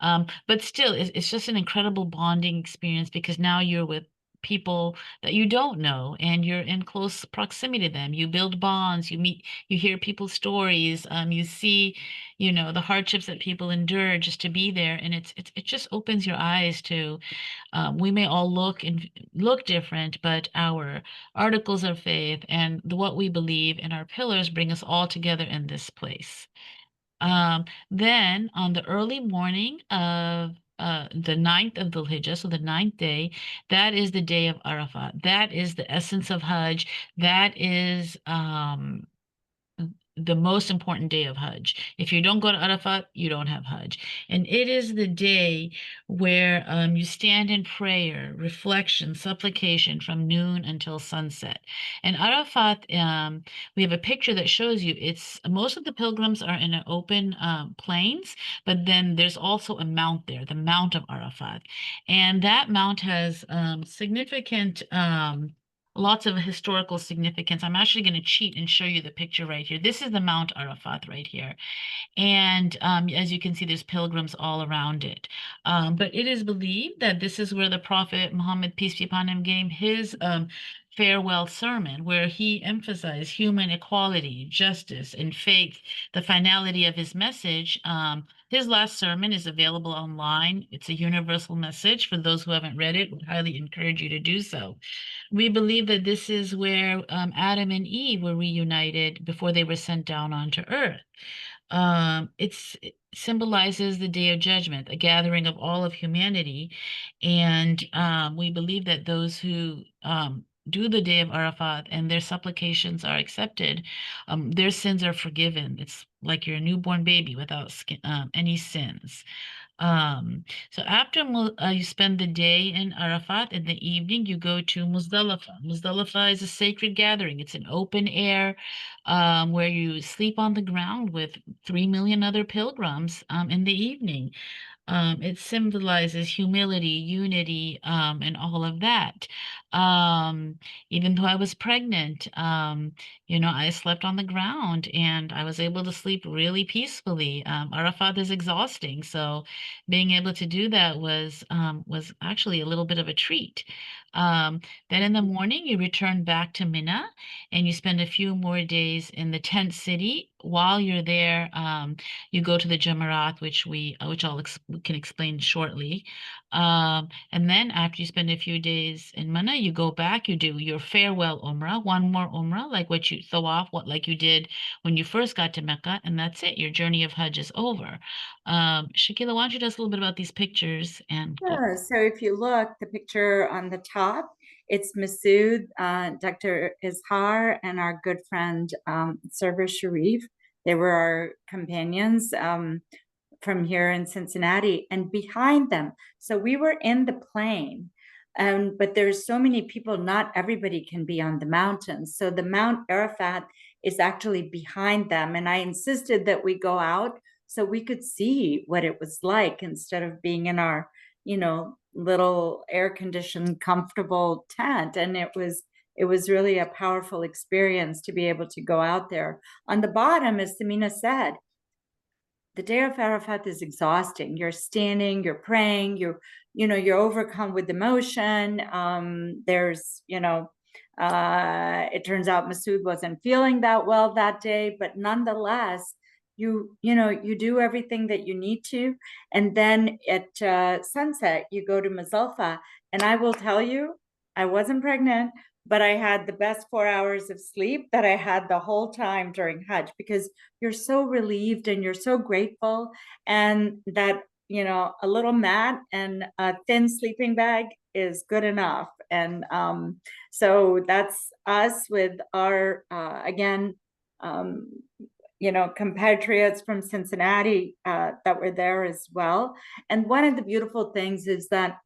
But still, it's just an incredible bonding experience because now you're with people that you don't know and you're in close proximity to them. You build bonds, you meet, you hear people's stories, you see, the hardships that people endure just to be there. And it just opens your eyes to, we may all look different, but our articles of faith and what we believe and our pillars bring us all together in this place. Then on the early morning of the ninth of the Hijjah, so the ninth day, that is the day of Arafat. That is the essence of Hajj. That is the most important day of Hajj. If you don't go to Arafat, you don't have Hajj. And it is the day where you stand in prayer, reflection, supplication from noon until sunset. And Arafat, we have a picture that shows you it's most of the pilgrims are in an open plains, but then there's also a mount there, the Mount of Arafat. And that mount has significant lots of historical significance. I'm actually going to cheat and show you the picture right here. This is the Mount Arafat right here. And as you can see, there's pilgrims all around it. But it is believed that this is where the Prophet Muhammad, peace be upon him, gave his farewell sermon, where he emphasized human equality, justice, and faith, the finality of his message. His last sermon is available online. It's a universal message. For those who haven't read it, would highly encourage you to do so. We believe that this is where Adam and Eve were reunited before they were sent down onto earth. It symbolizes the day of judgment, a gathering of all of humanity. And we believe that those who do the day of Arafat and their supplications are accepted, their sins are forgiven. It's like you're a newborn baby without any sins. So after you spend the day in Arafat, in the evening you go to Muzdalifah. Muzdalifah is a sacred gathering. It's an open air where you sleep on the ground with 3 million other pilgrims in the evening. It symbolizes humility, unity, and all of that. Um, Even though I was pregnant, I slept on the ground and I was able to sleep really peacefully. Arafat is exhausting, so being able to do that was actually a little bit of a treat. Um, then in the morning, you return back to Mina and you spend a few more days in the tent city. While you're there, you go to the Jamarat, which we can explain shortly. And then after you spend a few days in Mana, you go back, you do your farewell Umrah, one more Umrah, like what you thawaf, what like you did when you first got to Mecca, and that's it. Your journey of Hajj is over. Shakila, why don't you tell us a little bit about these pictures and go? Yeah, so if you look, the picture on the top, it's Masood, Dr. Izhar, and our good friend Server Sharif. They were our companions from here in Cincinnati, and behind them. So we were in the plain, but there's so many people, not everybody can be on the mountains. So the Mount Arafat is actually behind them. And I insisted that we go out so we could see what it was like instead of being in our, little air conditioned, comfortable tent. And it was really a powerful experience to be able to go out there. On the bottom, as Samina said, the day of Arafat is exhausting. You're standing, you're praying, you're overcome with emotion. It turns out Masood wasn't feeling that well that day, but nonetheless, you do everything that you need to, and then at sunset you go to Mazalfa, and I will tell you, I wasn't pregnant, but I had the best 4 hours of sleep that I had the whole time during Hajj because you're so relieved and you're so grateful, and that a little mat and a thin sleeping bag is good enough. And so that's us with our again compatriots from Cincinnati that were there as well. And one of the beautiful things is that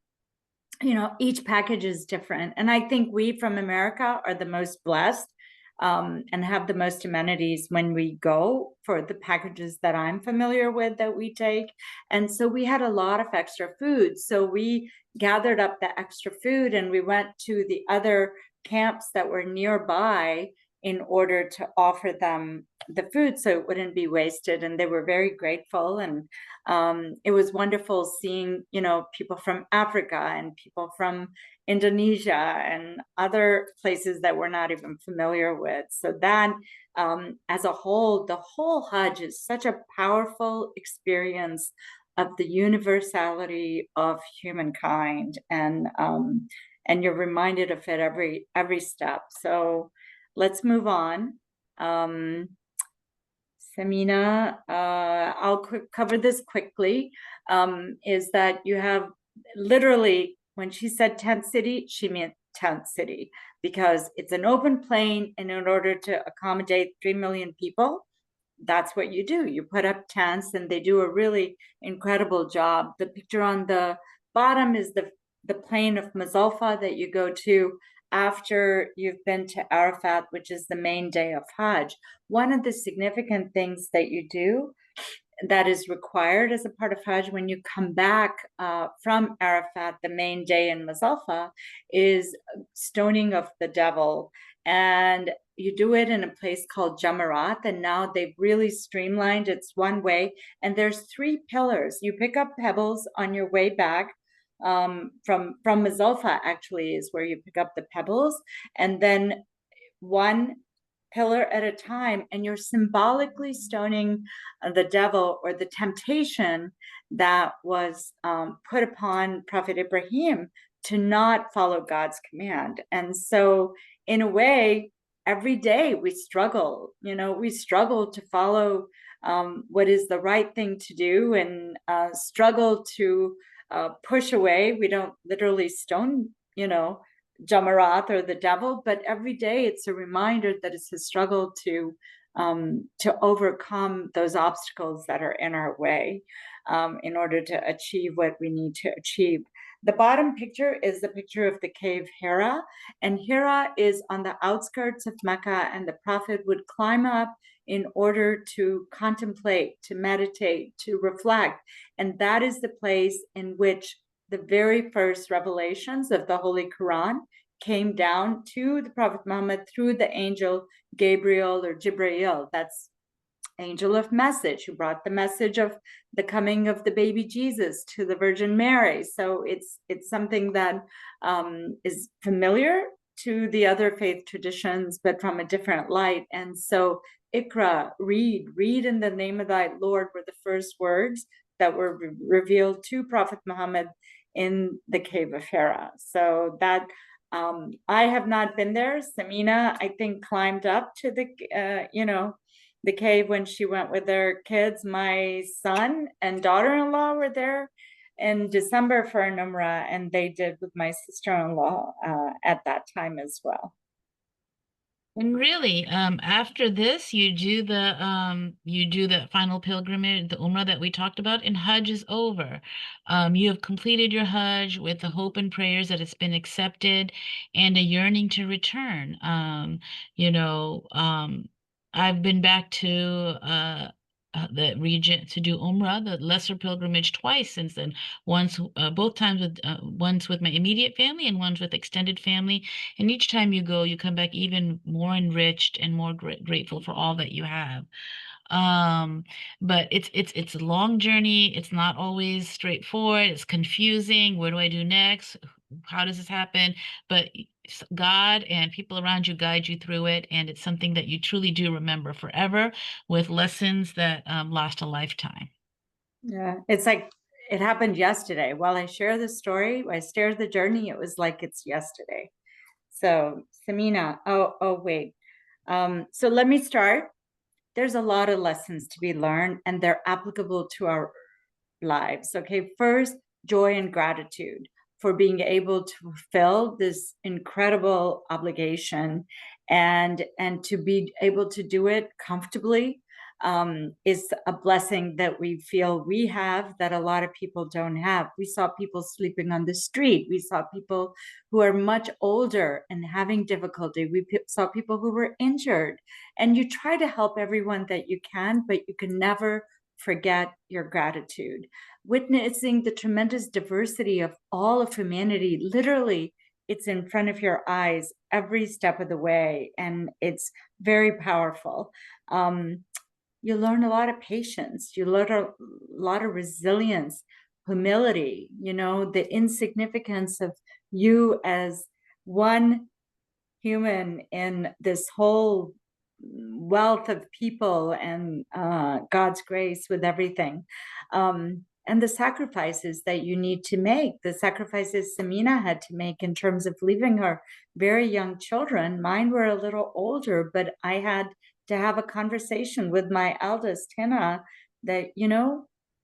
each package is different. And I think we from America are the most blessed and have the most amenities when we go for the packages that I'm familiar with that we take. And so we had a lot of extra food. So we gathered up the extra food and we went to the other camps that were nearby in order to offer them the food so it wouldn't be wasted. And they were very grateful. And it was wonderful seeing, people from Africa and people from Indonesia and other places that we're not even familiar with. So that, as a whole, the whole Hajj is such a powerful experience of the universality of humankind, and you're reminded of it every step. So let's move on. Samina, I'll cover this quickly, is that you have literally, when she said tent city, she meant tent city because it's an open plain, and in order to accommodate 3 million people, that's what you do. You put up tents, and they do a really incredible job. The picture on the bottom is the plain of Mazalfa that you go to after you've been to Arafat, which is the main day of Hajj. One of the significant things that you do that is required as a part of Hajj when you come back from Arafat, the main day in Mazalfa, is stoning of the devil. And you do it in a place called Jamarat, and now they've really streamlined. It's one way, and there's 3 pillars. You pick up pebbles on your way back from Mazalfa, actually, is where you pick up the pebbles, and then one pillar at a time, and you're symbolically stoning the devil or the temptation that was put upon Prophet Ibrahim to not follow God's command. And so, in a way, every day we struggle, we struggle to follow what is the right thing to do, and struggle to push away. We don't literally stone, Jamarat or the devil, but every day it's a reminder that it's a struggle to overcome those obstacles that are in our way, in order to achieve what we need to achieve. The bottom picture is the picture of the cave Hira, and Hira is on the outskirts of Mecca, and the Prophet would climb up in order to contemplate, to meditate, to reflect, and that is the place in which the very first revelations of the Holy Quran came down to the Prophet Muhammad through the angel Gabriel or Jibreel. That's angel of message, who brought the message of the coming of the baby Jesus to the Virgin Mary. So it's something that is familiar to the other faith traditions, but from a different light. And so Ikra, read in the name of thy Lord, were the first words that were revealed to Prophet Muhammad in the cave of Hira. So that I have not been there. Samina, I think, climbed up to the cave when she went with her kids. My son and daughter-in-law were there in December for an Umrah, and they did with my sister-in-law at that time as well. And really, after this, you do the final pilgrimage, the Umrah that we talked about, and Hajj is over. You have completed your Hajj with the hope and prayers that it's been accepted and a yearning to return. You know, I've been back to the region to do Umrah, the lesser pilgrimage, twice since then. Once, both times once with my immediate family and once with extended family. And each time you go, you come back even more enriched and more grateful for all that you have. But it's a long journey. It's not always straightforward. It's confusing. What do I do next? How does this happen? But God and people around you guide you through it, and it's something that you truly do remember forever, with lessons that last a lifetime. Yeah, it's like it happened yesterday. While I share the story, I share the journey, it was like it's yesterday. So, Samina, oh, wait. So let me start. There's a lot of lessons to be learned, and they're applicable to our lives. Okay, first, joy and gratitude for being able to fulfill this incredible obligation, and to be able to do it comfortably, is a blessing that we feel we have that a lot of people don't have. We saw people sleeping on the street. We saw people who are much older and having difficulty. We saw people who were injured. And you try to help everyone that you can, but you can never forget your gratitude. Witnessing the tremendous diversity of all of humanity, literally it's in front of your eyes every step of the way, and it's very powerful. Um, you learn a lot of patience, you learn a lot of resilience, humility, the insignificance of you as one human in this whole wealth of people, and God's grace with everything. And the sacrifices that you need to make, the sacrifices Samina had to make in terms of leaving her very young children. Mine were a little older, but I had to have a conversation with my eldest, Hannah, that,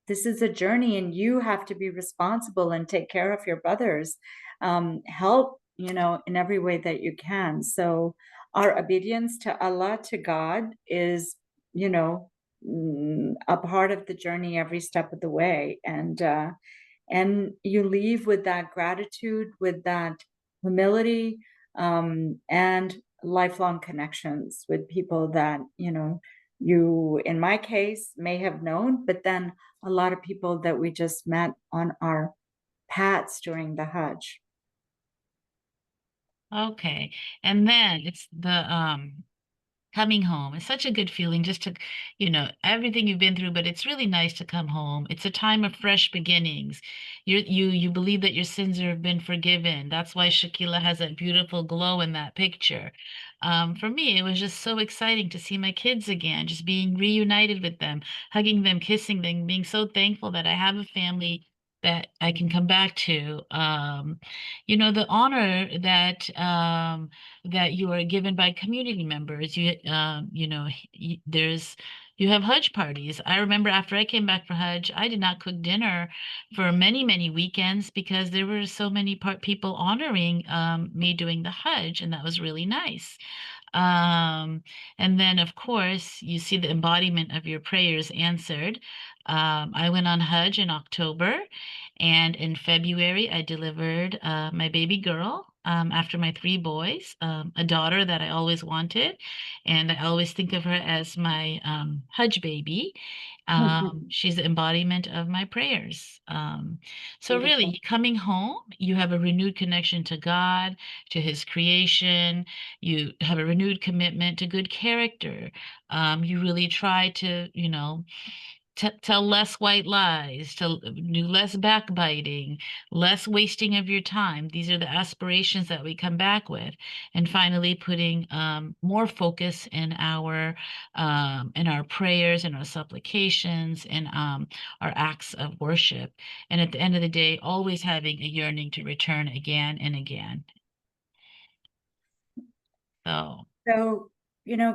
this is a journey and you have to be responsible and take care of your brothers. Help, in every way that you can. So our obedience to Allah, to God, is, you know, a part of the journey every step of the way. And you leave with that gratitude, with that humility, and lifelong connections with people that, you, in my case, may have known, but then a lot of people that we just met on our paths during the Hajj. Okay. And then it's the coming home. It's such a good feeling just to, everything you've been through, but it's really nice to come home. It's a time of fresh beginnings. You believe that your sins have been forgiven. That's why Shakila has that beautiful glow in that picture. For me, it was just so exciting to see my kids again, just being reunited with them, hugging them, kissing them, being so thankful that I have a family that I can come back to. The honor that you are given by community members. You have Hajj parties. I remember after I came back for Hajj, I did not cook dinner for many, many weekends because there were so many people honoring me doing the Hajj, and that was really nice. Um, and then, of course, you see the embodiment of your prayers answered. I went on Hajj in October, and in February, I delivered my baby girl after my three boys, a daughter that I always wanted. And I always think of her as my Hajj baby. She's the embodiment of my prayers. So, Beautiful. really, coming home, you have a renewed connection to God, to His creation. You have a renewed commitment to good character. You really try to, tell less white lies, to do less backbiting, less wasting of your time. These are the aspirations that we come back with. And finally, putting more focus in our prayers, in our supplications, in our acts of worship. And at the end of the day, always having a yearning to return again and again. So. So,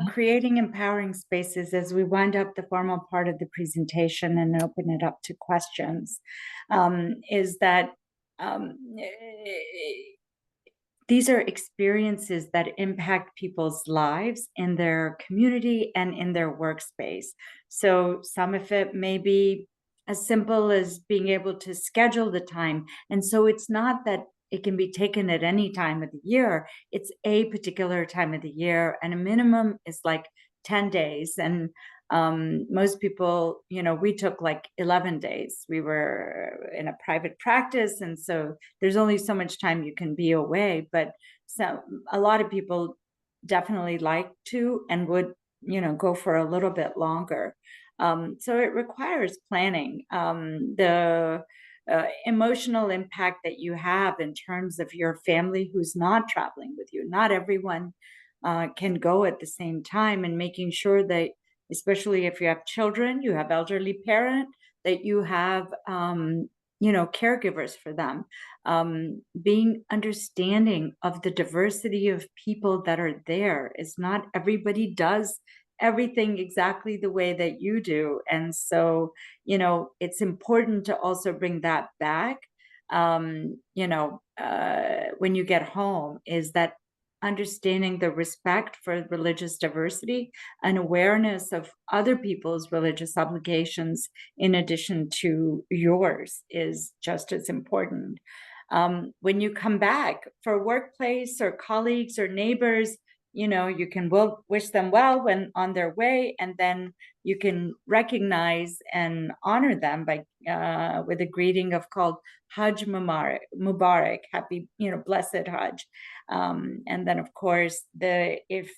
creating empowering spaces as we wind up the formal part of the presentation and open it up to questions, is that um, these are experiences that impact people's lives in their community and in their workspace. So some of it may be as simple as being able to schedule the time. And so it's not that it can be taken at any time of the year. It's a particular time of the year, and a minimum is like 10 days. And most people, we took like 11 days. We were in a private practice, and so there's only so much time you can be away. But so a lot of people definitely like to and would, go for a little bit longer. So it requires planning. The emotional impact that you have in terms of your family who's not traveling with you. Not everyone can go at the same time, and making sure that, especially if you have children, you have elderly parent, that you have, caregivers for them. Being understanding of the diversity of people that are there, is not everybody does everything exactly the way that you do. And so, it's important to also bring that back. When you get home, is that understanding the respect for religious diversity and awareness of other people's religious obligations in addition to yours is just as important. When you come back for workplace or colleagues or neighbors, you can wish them well when on their way, and then you can recognize and honor them by with a greeting of called Hajj Mubarak, happy, blessed Hajj. And then, of course, if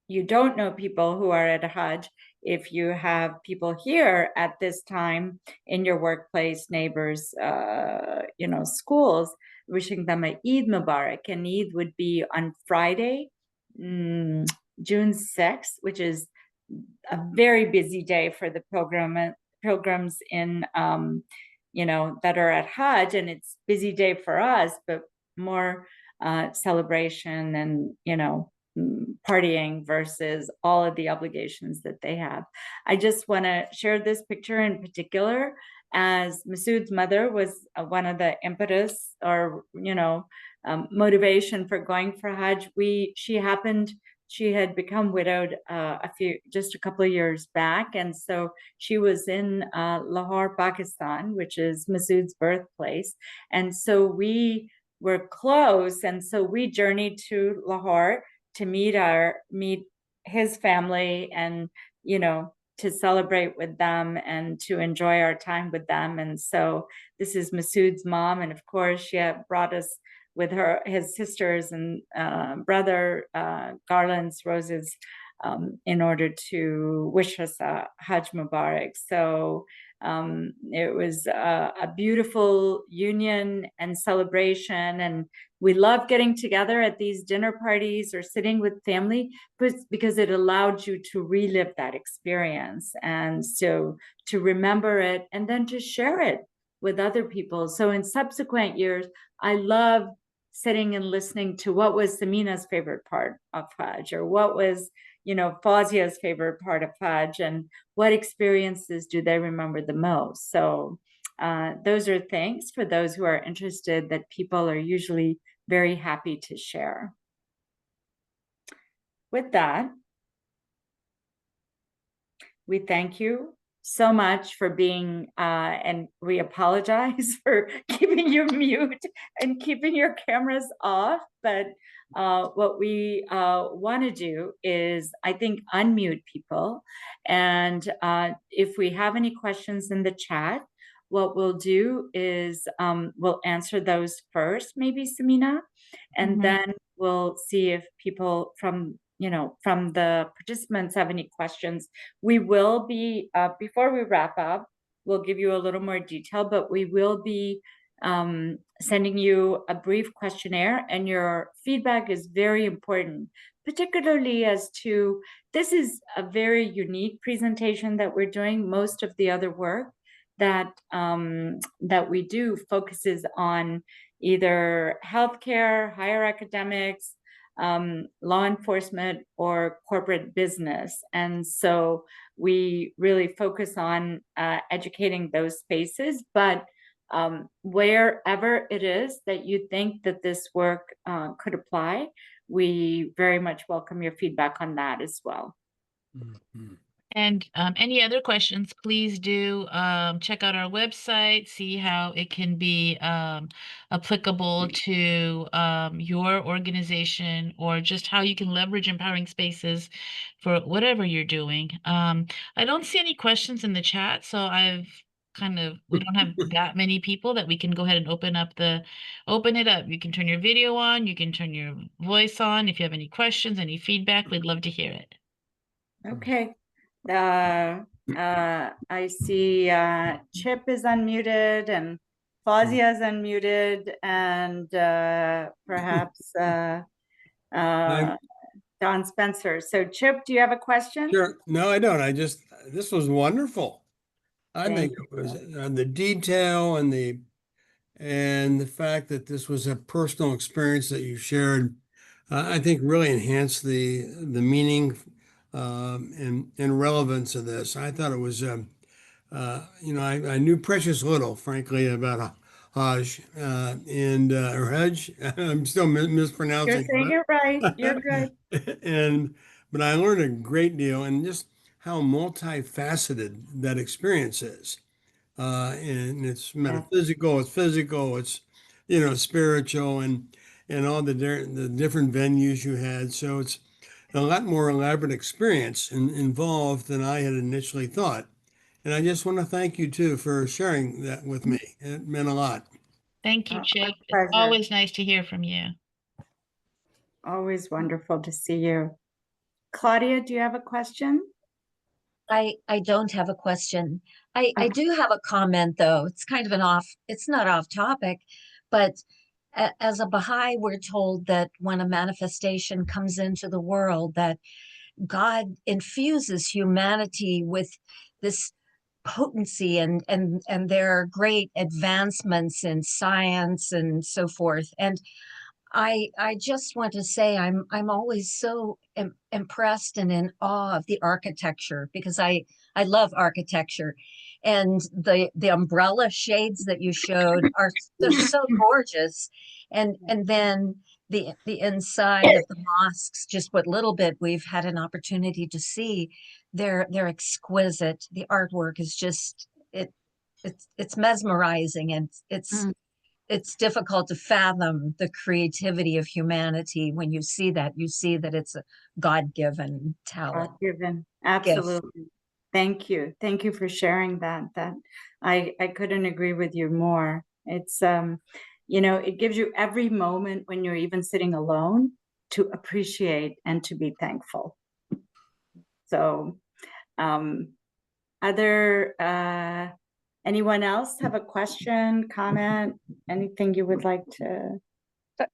you don't know people who are at Hajj, if you have people here at this time in your workplace, neighbors, schools, wishing them a Eid Mubarak. And Eid would be on Friday, June 6th, which is a very busy day for the pilgrims in that are at Hajj, and it's busy day for us, but more celebration and partying versus all of the obligations that they have. I just want to share this picture in particular, as Masood's mother was one of the impetus or motivation for going for Hajj. She had become widowed just a couple of years back, and so she was in Lahore, Pakistan, which is Masood's birthplace, and so we were close, and so we journeyed to Lahore to meet his family, and to celebrate with them and to enjoy our time with them. And so this is Masood's mom, and of course she had brought us with his sisters and brother, garlands, roses, in order to wish us a Hajj Mubarak. So it was a beautiful union and celebration, and we love getting together at these dinner parties or sitting with family, because it allowed you to relive that experience, and so to remember it and then to share it with other people. So in subsequent years, I love sitting and listening to what was Samina's favorite part of Hajj, or what was, Fauzia's favorite part of Hajj, and what experiences do they remember the most. So those are things for those who are interested that people are usually very happy to share. With that, we thank you so much for being, and we apologize for keeping you mute and keeping your cameras off. But what we want to do is, I think, unmute people. And if we have any questions in the chat, what we'll do is we'll answer those first, maybe, Samina, and then we'll see if people from the participants have any questions. We will be, before we wrap up, we'll give you a little more detail, but we will be sending you a brief questionnaire, and your feedback is very important, particularly as to, this is a very unique presentation that we're doing. Most of the other work that we do focuses on either healthcare, higher academics, law enforcement, or corporate business. And so we really focus on educating those spaces. But wherever it is that you think that this work could apply, we very much welcome your feedback on that as well. Mhm. And any other questions, please do check out our website, see how it can be applicable to your organization, or just how you can leverage empowering spaces for whatever you're doing. I don't see any questions in the chat, so we don't have that many people that we can go ahead and open it up. You can turn your video on, you can turn your voice on. If you have any questions, any feedback, we'd love to hear it. Okay. I see Chip is unmuted, and Fazia is unmuted, and perhaps Don Spencer. So Chip, do you have a question? Sure. No, I don't. This was wonderful. I Thank think it was the detail and the fact that this was a personal experience that you shared. I think really enhanced the meaning and relevance of this. I thought it was, I knew precious little, frankly, about Hajj or Hajj. I'm still You're mispronouncing saying it right. You're good. and but I learned a great deal, and just how multifaceted that experience is. And it's Yeah. metaphysical, it's physical, it's spiritual, and and all the different venues you had. So it's a lot more elaborate experience involved than I had initially thought. And I just want to thank you too for sharing that with me. It meant a lot. Thank you, Our Chip. It's pleasure. always nice to hear from you. Always wonderful to see you. Claudia, do you have a question? I don't have a question. I Okay. do have a comment though. It's kind of it's not off topic, but as a Baha'i, we're told that when a manifestation comes into the world, that God infuses humanity with this potency and there are great advancements in science and so forth. And I just want to say I'm always so impressed and in awe of the architecture because I love architecture, and the umbrella shades that you showed are they're so gorgeous, and then the inside of the mosques, just what little bit we've had an opportunity to see, they're exquisite. The artwork is just it's mesmerizing, and Mm, it's difficult to fathom the creativity of humanity. When you see that, you see that it's a God-given talent, God-given. gift. Absolutely. Thank you. Thank you for sharing that. I couldn't agree with you more. It's it gives you every moment when you're even sitting alone to appreciate and to be thankful. So um other anyone else have a question, comment, anything you would like to?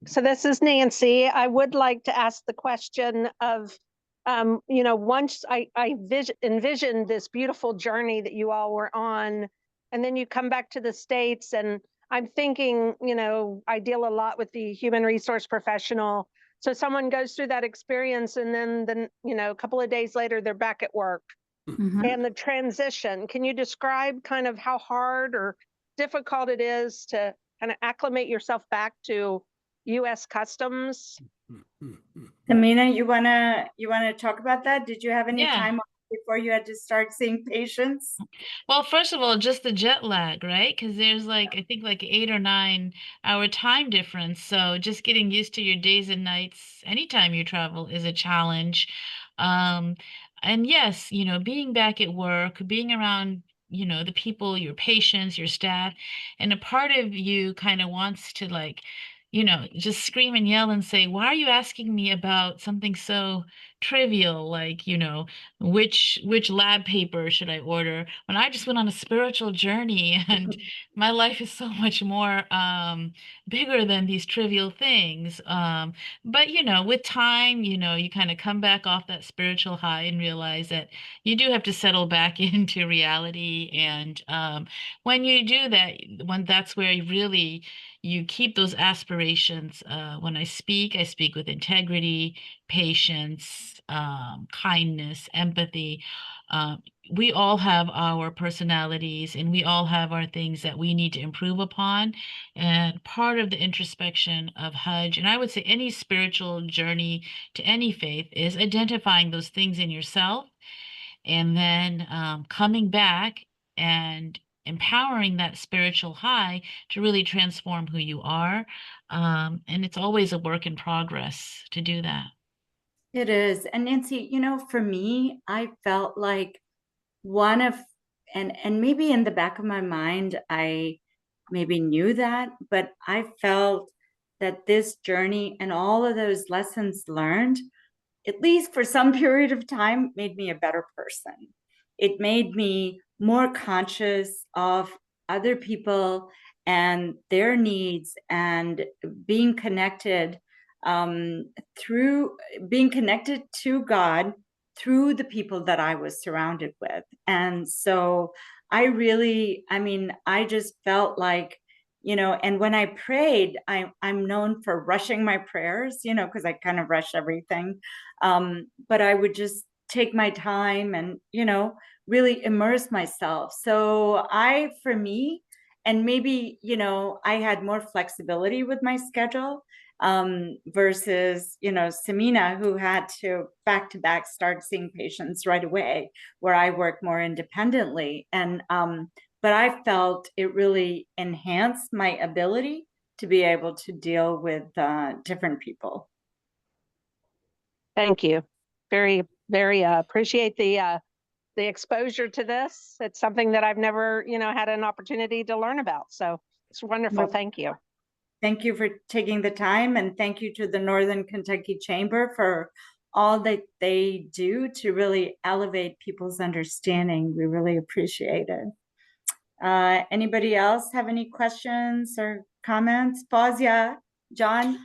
So this is Nancy. I would like to ask the question of, once I envisioned this beautiful journey that you all were on, and then you come back to the States, and I'm thinking, I deal a lot with the human resource professional. So someone goes through that experience, and then, a couple of days later, they're back at work. Mhm. And the transition, can you describe kind of how hard or difficult it is to kind of acclimate yourself back to US customs? Tamina, you wanna talk about that? Did you have any Yeah. time off before you had to start seeing patients? Well, first of all, just the jet lag, right? Because there's like, I think like 8 or 9 hour time difference. So just getting used to your days and nights anytime you travel is a challenge. Um, and yes, being back at work, being around, the people, your patients, your staff, and a part of you kind of wants to like, just scream and yell and say, why are you asking me about something so trivial, like, which lab paper should I order, when I just went on a spiritual journey and my life is so much more bigger than these trivial things. But with time, you kind of come back off that spiritual high and realize that you do have to settle back into reality. And when you do that, when that's where you keep those aspirations. When I speak with integrity, patience, kindness, empathy. Um, we all have our personalities and we all have our things that we need to improve upon. And part of the introspection of Hajj, and I would say any spiritual journey to any faith, is identifying those things in yourself and then coming back and empowering that spiritual high to really transform who you are. And it's always a work in progress to do that. It is. And Nancy, for me, I felt like one of and maybe in the back of my mind, I maybe knew that, but I felt that this journey and all of those lessons learned, at least for some period of time, made me a better person. It made me more conscious of other people and their needs and being connected through being connected to God through the people that I was surrounded with. And so I just felt like, and when I prayed, I'm known for rushing my prayers, because I kind of rush everything. But I would just take my time and, really immerse myself. So for me, and maybe, I had more flexibility with my schedule versus, Samina, who had to back start seeing patients right away, where I work more independently. And, but I felt it really enhanced my ability to be able to deal with different people. Thank you. Very, very appreciate the exposure to this. It's something that I've never, had an opportunity to learn about. So it's wonderful. Well, thank you. Thank you for taking the time, and thank you to the Northern Kentucky Chamber for all that they do to really elevate people's understanding. We really appreciate it. Anybody else have any questions or comments? Fausia, John,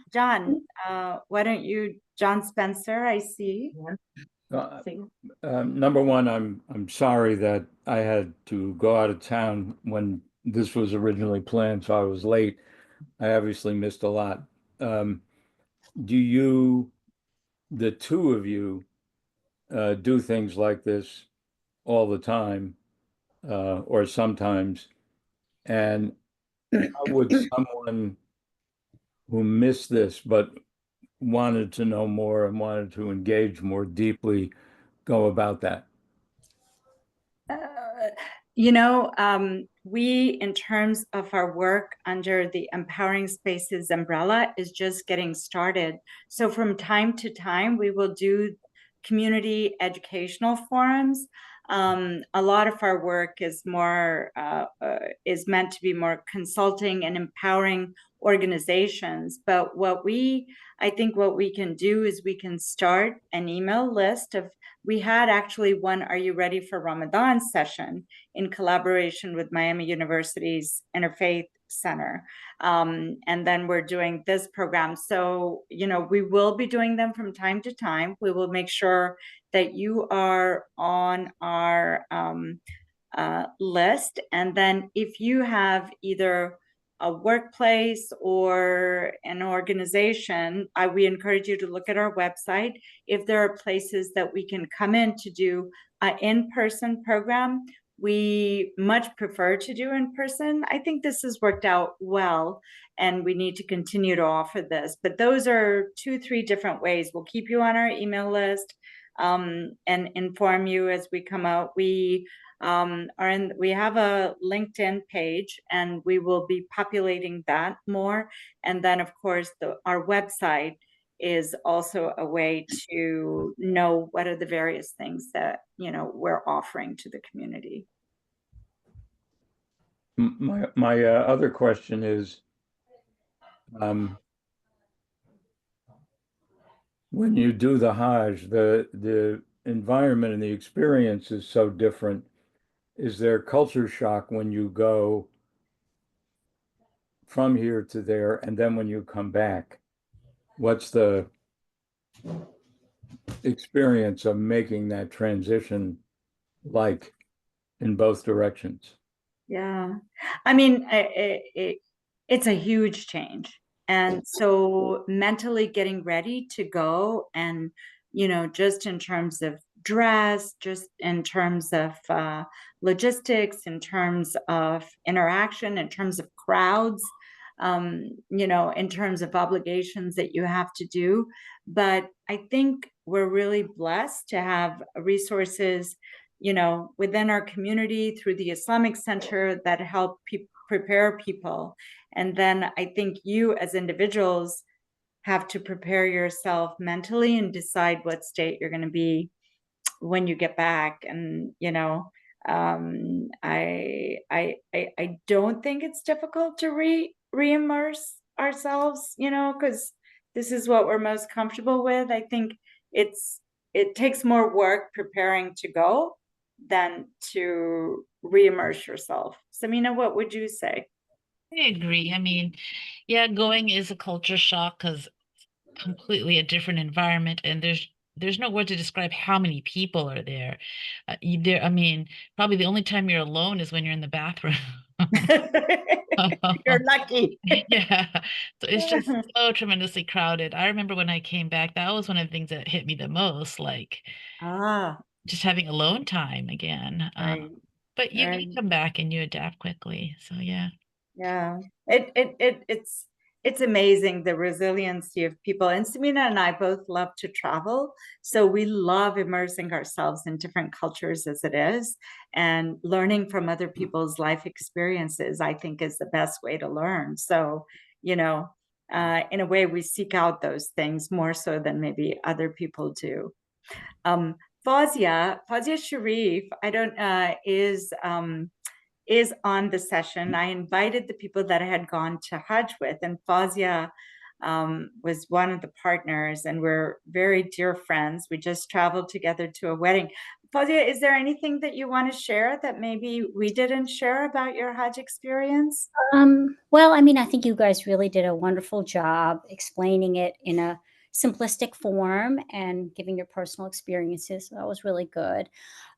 why don't you, John Spencer, I see. Number one, I'm sorry that I had to go out of town when this was originally planned, so I was late. I obviously missed a lot. Do you, the two of you, do things like this all the time, or sometimes? And how would someone who missed this but wanted to know more and wanted to engage more deeply go about that? We, in terms of our work under the Empowering Spaces umbrella, is just getting started. So from time to time, we will do community educational forums. A lot of our work is is meant to be more consulting and empowering organizations. But I think what we can do is we can start an email list of. We had actually one Are You Ready for Ramadan session in collaboration with Miami University's Interfaith Center. And then we're doing this program. So, we will be doing them from time to time. We will make sure that you are on our list. And then if you have either a workplace or an organization, we encourage you to look at our website. If there are places that we can come in to do an in-person program, we much prefer to do in person. I think this has worked out well, and we need to continue to offer this. But those are 2-3 different ways. We'll keep you on our email list and inform you as we come out. We have a LinkedIn page, and we will be populating that more. And then, of course, our website is also a way to know what are the various things that we're offering to the community. My other question is, when you do the Hajj, the environment and the experience is so different. Is there culture shock when you go from here to there, and then when you come back? What's the experience of making that transition like in both directions? Yeah, I mean, it's a huge change. And so mentally getting ready to go, and, just in terms of dress, just in terms of logistics, in terms of interaction, in terms of crowds, in terms of obligations that you have to do. But I think we're really blessed to have resources within our community through the Islamic Center that help prepare people. And then I think you as individuals have to prepare yourself mentally and decide what state you're going to be when you get back. And, I don't think it's difficult to re-immerse ourselves, because this is what we're most comfortable with. I think it takes more work preparing to go than to re-immerse yourself. Samina, what would you say? I agree. I mean, yeah, going is a culture shock because completely a different environment, and there's no word to describe how many people are there. I mean, probably the only time you're alone is when you're in the bathroom. You're lucky. Yeah. So it's just so tremendously crowded. I remember when I came back, that was one of the things that hit me the most, like just having alone time again. Right, But you right. come back and you adapt quickly. So yeah. Yeah, it's amazing the resiliency of people. And Samina and I both love to travel, so we love immersing ourselves in different cultures as it is, and learning from other people's life experiences, I think, is the best way to learn. So in a way we seek out those things more so than maybe other people do. Fawzia Sharif, I don't is on the session. I invited the people that I had gone to Hajj with, and Fawzia was one of the partners, and we're very dear friends. We just traveled together to a wedding. Fawzia, is there anything that you want to share that maybe we didn't share about your Hajj experience? Well, I mean, I think you guys really did a wonderful job explaining it in a simplistic form and giving your personal experiences. So that was really good.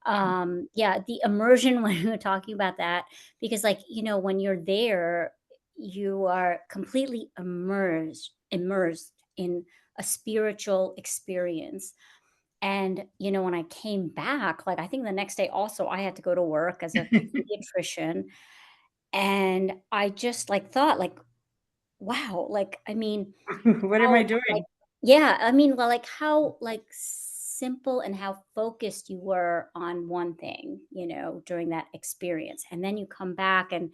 Yeah, the immersion when we were talking about that, because like, when you're there, you are completely immersed in a spiritual experience. And, when I came back, like I think the next day also I had to go to work as a pediatrician. And I just like thought like, wow, like, I mean, What am I how like doing? yeah, I mean, well, like how like simple and how focused you were on one thing, during that experience. And then you come back and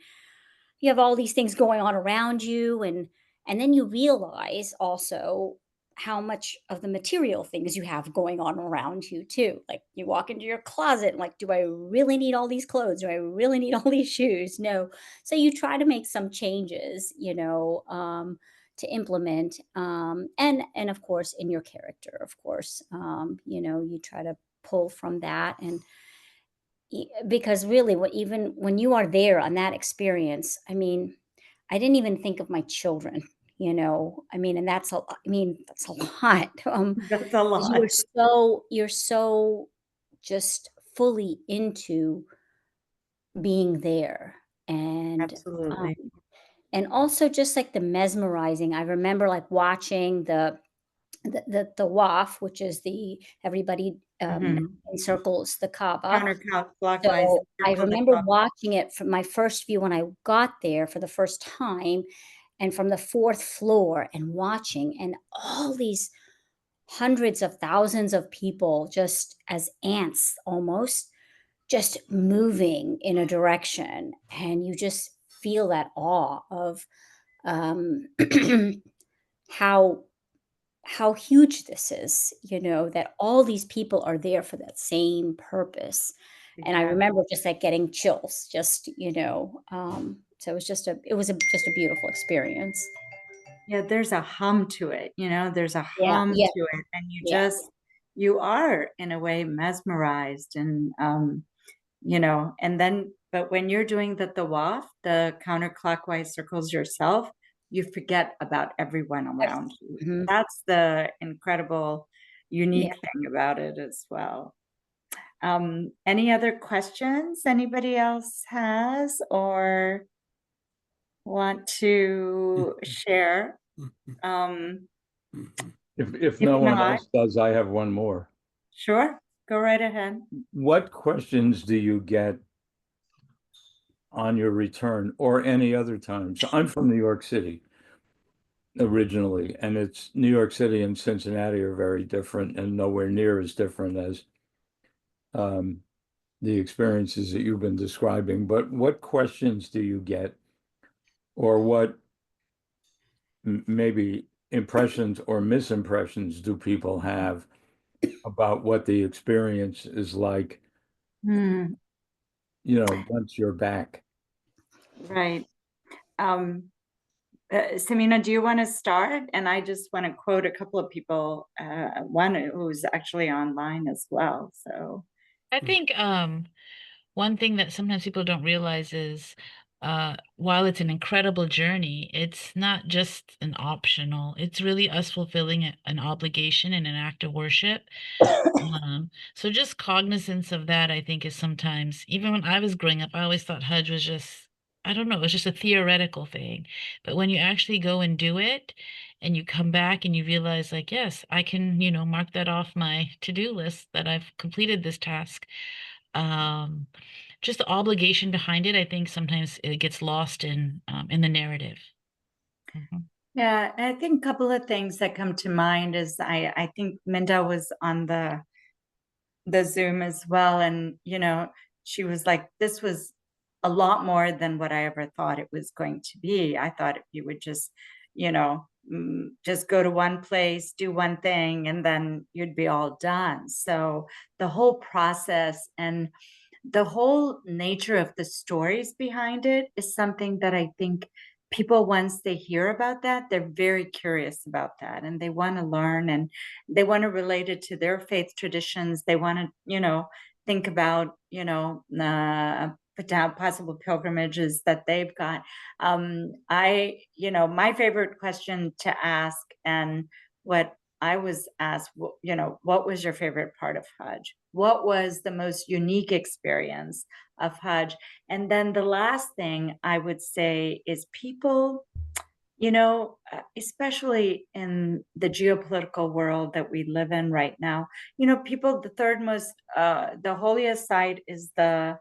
you have all these things going on around you, and then you realize also how much of the material things you have going on around you too. Like you walk into your closet and like, do I really need all these clothes? Do I really need all these shoes? No. So you try to make some changes, to implement, and of course in your character, of course, you try to pull from that. And because really what, even when you are there on that experience, I mean, I didn't even think of my children, I mean, and that's a lot. That's a 'Cause lot. you're so just fully into being there. And um Absolutely. and also just like the mesmerizing, I remember like watching the WAF, which is the everybody Hmm. encircles the Kaaba. Counterclockwise, So, I circle the remember clock. watching it from my first view when I got there for the first time, and from the 4th floor and watching, and all these hundreds of thousands of people just as ants almost, just moving in a direction, and you just feel that awe of, um, how how huge this is, that all these people are there for that same purpose. And I Exactly. remember just like getting chills, just, so it was just a beautiful experience. Yeah, there's a hum to it, there's a Yeah, hum yeah, to it, and yeah. you are in a way mesmerized, and and then, but when you're doing the tawaf, the counterclockwise circles yourself, you forget about everyone around you. Mhm. That's the incredible, Yeah. unique thing about it as well. Any other questions anybody else has or want to share? Um, If if no one not, else does, I have one more. sure, go right ahead. What questions do you get on your return or any other time? So I'm from New York City originally, and it's New York City and Cincinnati are very different and nowhere near as different as um, the experiences that you've been describing. But what questions do you get, or what maybe impressions or misimpressions do people have about what the experience is like, Hmm, once you're back? right. Um, Samina, do you want to start? And I just want to quote a couple of people, one who's actually online as well. So, I think one thing that sometimes people don't realize is while it's an incredible journey, it's not just an optional. It's really us fulfilling an obligation and an act of worship. So just cognizance of that, I think, is sometimes, even when I was growing up, I always thought Hajj was just, I don't know, it was just a theoretical thing. But when you actually go and do it and you come back and you realize, like, yes, I can, mark that off my to-do list that I've completed this task. Um, just the obligation behind it, I think sometimes it gets lost in the narrative. Mhm. yeah, I think a couple of things that come to mind is I think Minda was on the Zoom as well. And, she was like, this was a lot more than what I ever thought it was going to be. I thought you would just, just go to one place, do one thing, and then you'd be all done. So the whole process and the whole nature of the stories behind it is something that I think people, once they hear about that, they're very curious about that, and they want to learn, and they want to relate it to their faith traditions. They want to, think about, possible pilgrimages that they've got. My favorite question to ask, and what I was asked, what was your favorite part of Hajj? What was the most unique experience of Hajj? And then the last thing I would say is people, especially in the geopolitical world that we live in right now, people, the holiest site is the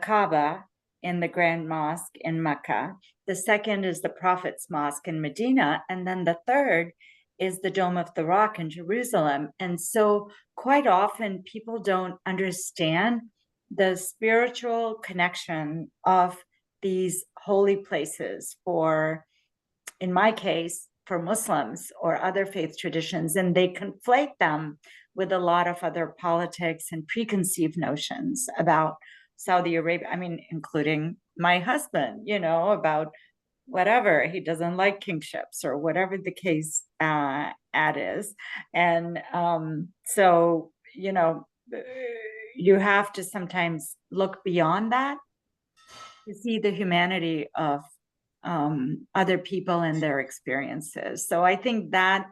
Kaaba in the Grand Mosque in Mecca. The second is the Prophet's Mosque in Medina. And then the third is the Dome of the Rock in Jerusalem. And so quite often people don't understand the spiritual connection of these holy places for, in my case, for Muslims or other faith traditions, and they conflate them with a lot of other politics and preconceived notions about Saudi Arabia. I mean, including my husband, about whatever, he doesn't like kingships or whatever the case is. And so, you have to sometimes look beyond that to see the humanity of other people and their experiences. So I think that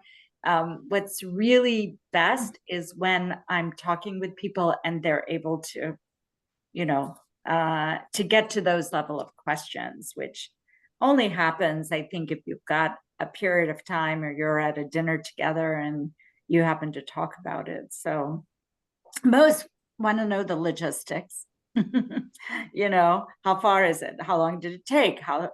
what's really best is when I'm talking with people and they're able to, to get to those level of questions, which only happens, I think, if you've got a period of time or you're at a dinner together and you happen to talk about it. So most want to know the logistics. How far is it? How long did it take? What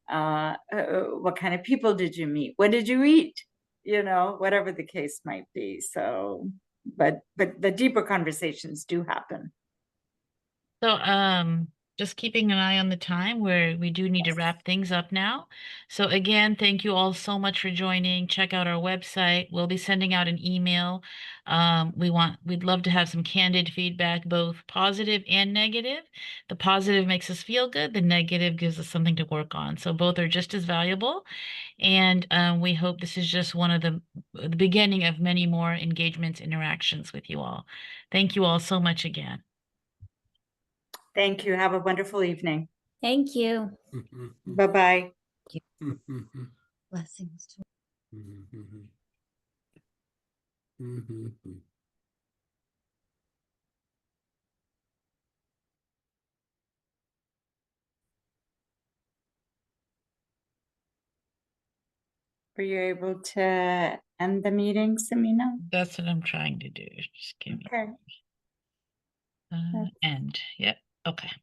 kind of people did you meet? What did you eat? Whatever the case might be. So, but the deeper conversations do happen. So, just keeping an eye on the time where we do need to wrap things up now. So again, thank you all so much for joining. Check out our website. We'll be sending out an email. We'd love to have some candid feedback, both positive and negative. The positive makes us feel good. The negative gives us something to work on. So both are just as valuable. And we hope this is just one of the beginning of many more engagements, interactions with you all. Thank you all so much again. Thank you. Have a wonderful evening. Thank you. Bye-bye. Blessings to Were you able to end the meeting, Samina? That's what I'm trying to do. Just give me Okay. end. Yep. Okay.